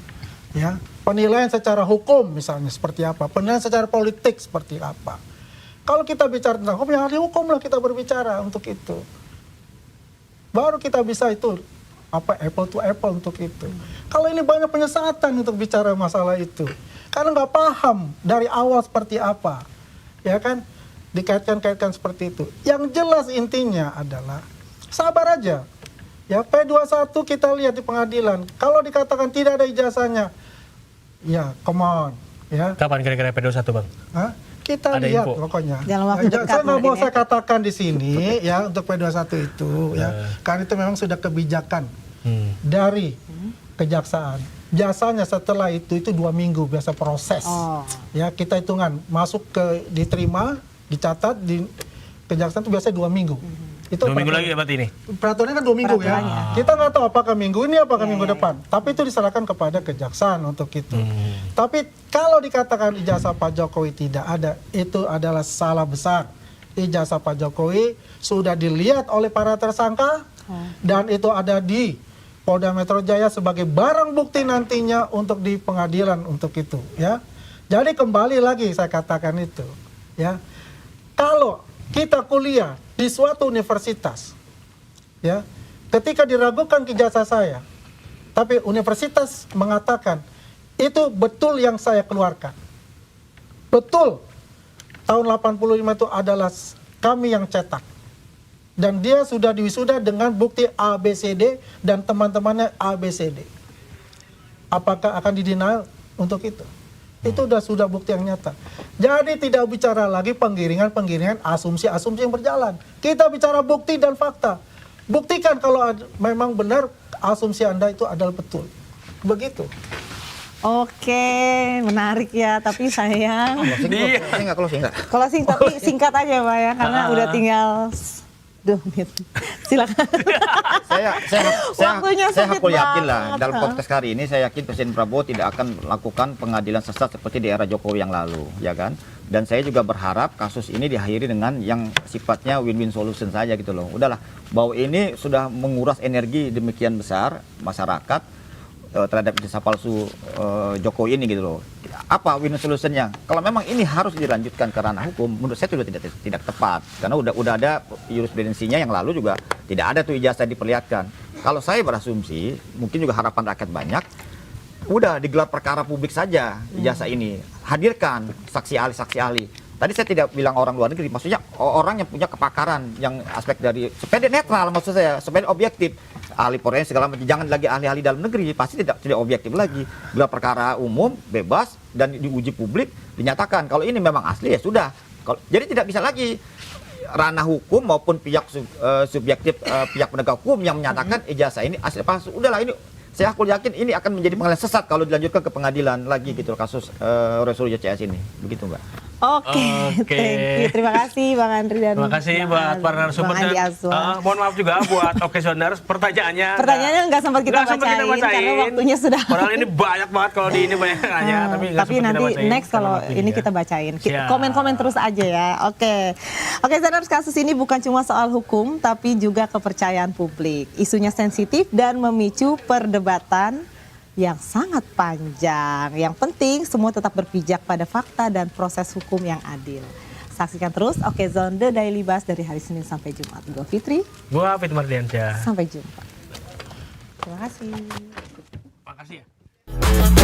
Ya, penilaian secara hukum misalnya seperti apa, penilaian secara politik seperti apa. Kalau kita bicara tentang hukum, ya ahli hukum lah kita berbicara untuk itu. Baru kita bisa itu apple to apple untuk itu. Kalau ini banyak penyesatan untuk bicara masalah itu, karena nggak paham dari awal seperti apa, ya kan, dikaitkan-kaitkan seperti itu. Yang jelas intinya adalah sabar aja. Ya, P21 kita lihat di pengadilan, kalau dikatakan tidak ada ijazahnya, ya come on, ya. Kapan kira-kira P21 Bang? Hah? Kita Ada lihat info? pokoknya. Dalam waktu dekat Saya nggak mau mungkin saya katakan di sini ya untuk P21 itu ya, karena itu memang sudah kebijakan dari kejaksaan. Biasanya setelah itu 2 minggu biasa proses. Oh. Ya, kita hitungan masuk ke diterima, dicatat di kejaksaan itu biasanya 2 minggu. Itu 2 minggu lagi ya berarti ini? peraturannya kan 2 minggu ya. Peraturannya. Kita nggak tahu apakah minggu ini apakah minggu depan. Tapi itu diserahkan kepada kejaksaan untuk itu. Tapi kalau dikatakan ijazah Pak Jokowi tidak ada, itu adalah salah besar. Ijazah Pak Jokowi sudah dilihat oleh para tersangka dan itu ada di Polda Metro Jaya sebagai barang bukti nantinya untuk di pengadilan untuk itu, ya. Jadi kembali lagi saya katakan itu, ya. Kalau kita kuliah di suatu universitas, ya, ketika diragukan ijazah saya, tapi universitas mengatakan itu betul yang saya keluarkan, betul tahun 85 itu adalah kami yang cetak, dan dia sudah diwisuda dengan bukti ABCD dan teman-temannya ABCD. Apakah akan didenial untuk itu? Itu sudah bukti yang nyata. Jadi tidak bicara lagi penggiringan, asumsi-asumsi yang berjalan. Kita bicara bukti dan fakta. Buktikan kalau memang benar asumsi Anda itu adalah betul. Begitu. Oke, menarik ya. Tapi sayang, Closing nggak? closing tapi singkat aja Pak ya, karena udah tinggal 2 menit. Silakan. Waktunya saya sempit aku yakin lah banget. dalam podcast kali ini, saya yakin Presiden Prabowo tidak akan melakukan pengadilan sesat seperti di era Jokowi yang lalu, ya kan? Dan saya juga berharap kasus ini diakhiri dengan yang sifatnya win-win solution saja gitu loh. Udahlah, bahwa ini sudah menguras energi demikian besar masyarakat terhadap ijazah palsu Jokowi ini gitu loh. Apa win solutionnya? Kalau memang ini harus dilanjutkan ke ranah hukum, menurut saya itu tidak tepat, karena udah ada jurisprudensinya yang lalu juga tidak ada tuh ijazah diperlihatkan. Kalau saya berasumsi, mungkin juga harapan rakyat banyak, udah digelar perkara publik saja ijazah ini, hadirkan saksi ahli. Tadi saya tidak bilang orang luar negeri, maksudnya orang yang punya kepakaran, yang aspek dari supaya netral, maksud saya supaya objektif. Ahli forensik segala macam, jangan lagi ahli-ahli dalam negeri, pasti tidak objektif lagi. Gelar perkara umum, bebas, dan diuji publik, dinyatakan kalau ini memang asli ya sudah. Jadi tidak bisa lagi ranah hukum maupun pihak subjektif, pihak penegak hukum yang menyatakan ijazah ini asli palsu. Udahlah, ini saya yakin ini akan menjadi pengadilan sesat kalau dilanjutkan ke pengadilan lagi gitu kasus resolusi CS ini. Begitu Mbak. Oke, thank you. Terima kasih Bang Andri dan Terima kasih buat para narasumber. Mohon maaf juga buat Occasioners, pertanyaannya nggak sempat kita bacain karena waktunya sudah. Padahal ini banyak banget kalau di ini banyak nanya, tapi nanti next kalau ini kita bacain. Komen-komen terus aja ya. Oke, Occasioners, kasus ini bukan cuma soal hukum tapi juga kepercayaan publik. Isunya sensitif dan memicu perdebatan yang sangat panjang. Yang penting semua tetap berpijak pada fakta dan proses hukum yang adil. Saksikan terus Okezone The Daily Buzz dari hari Senin sampai Jumat. Gue Fitri. Gue Fit Mardiansyah. Sampai jumpa. Terima kasih. Makasih ya.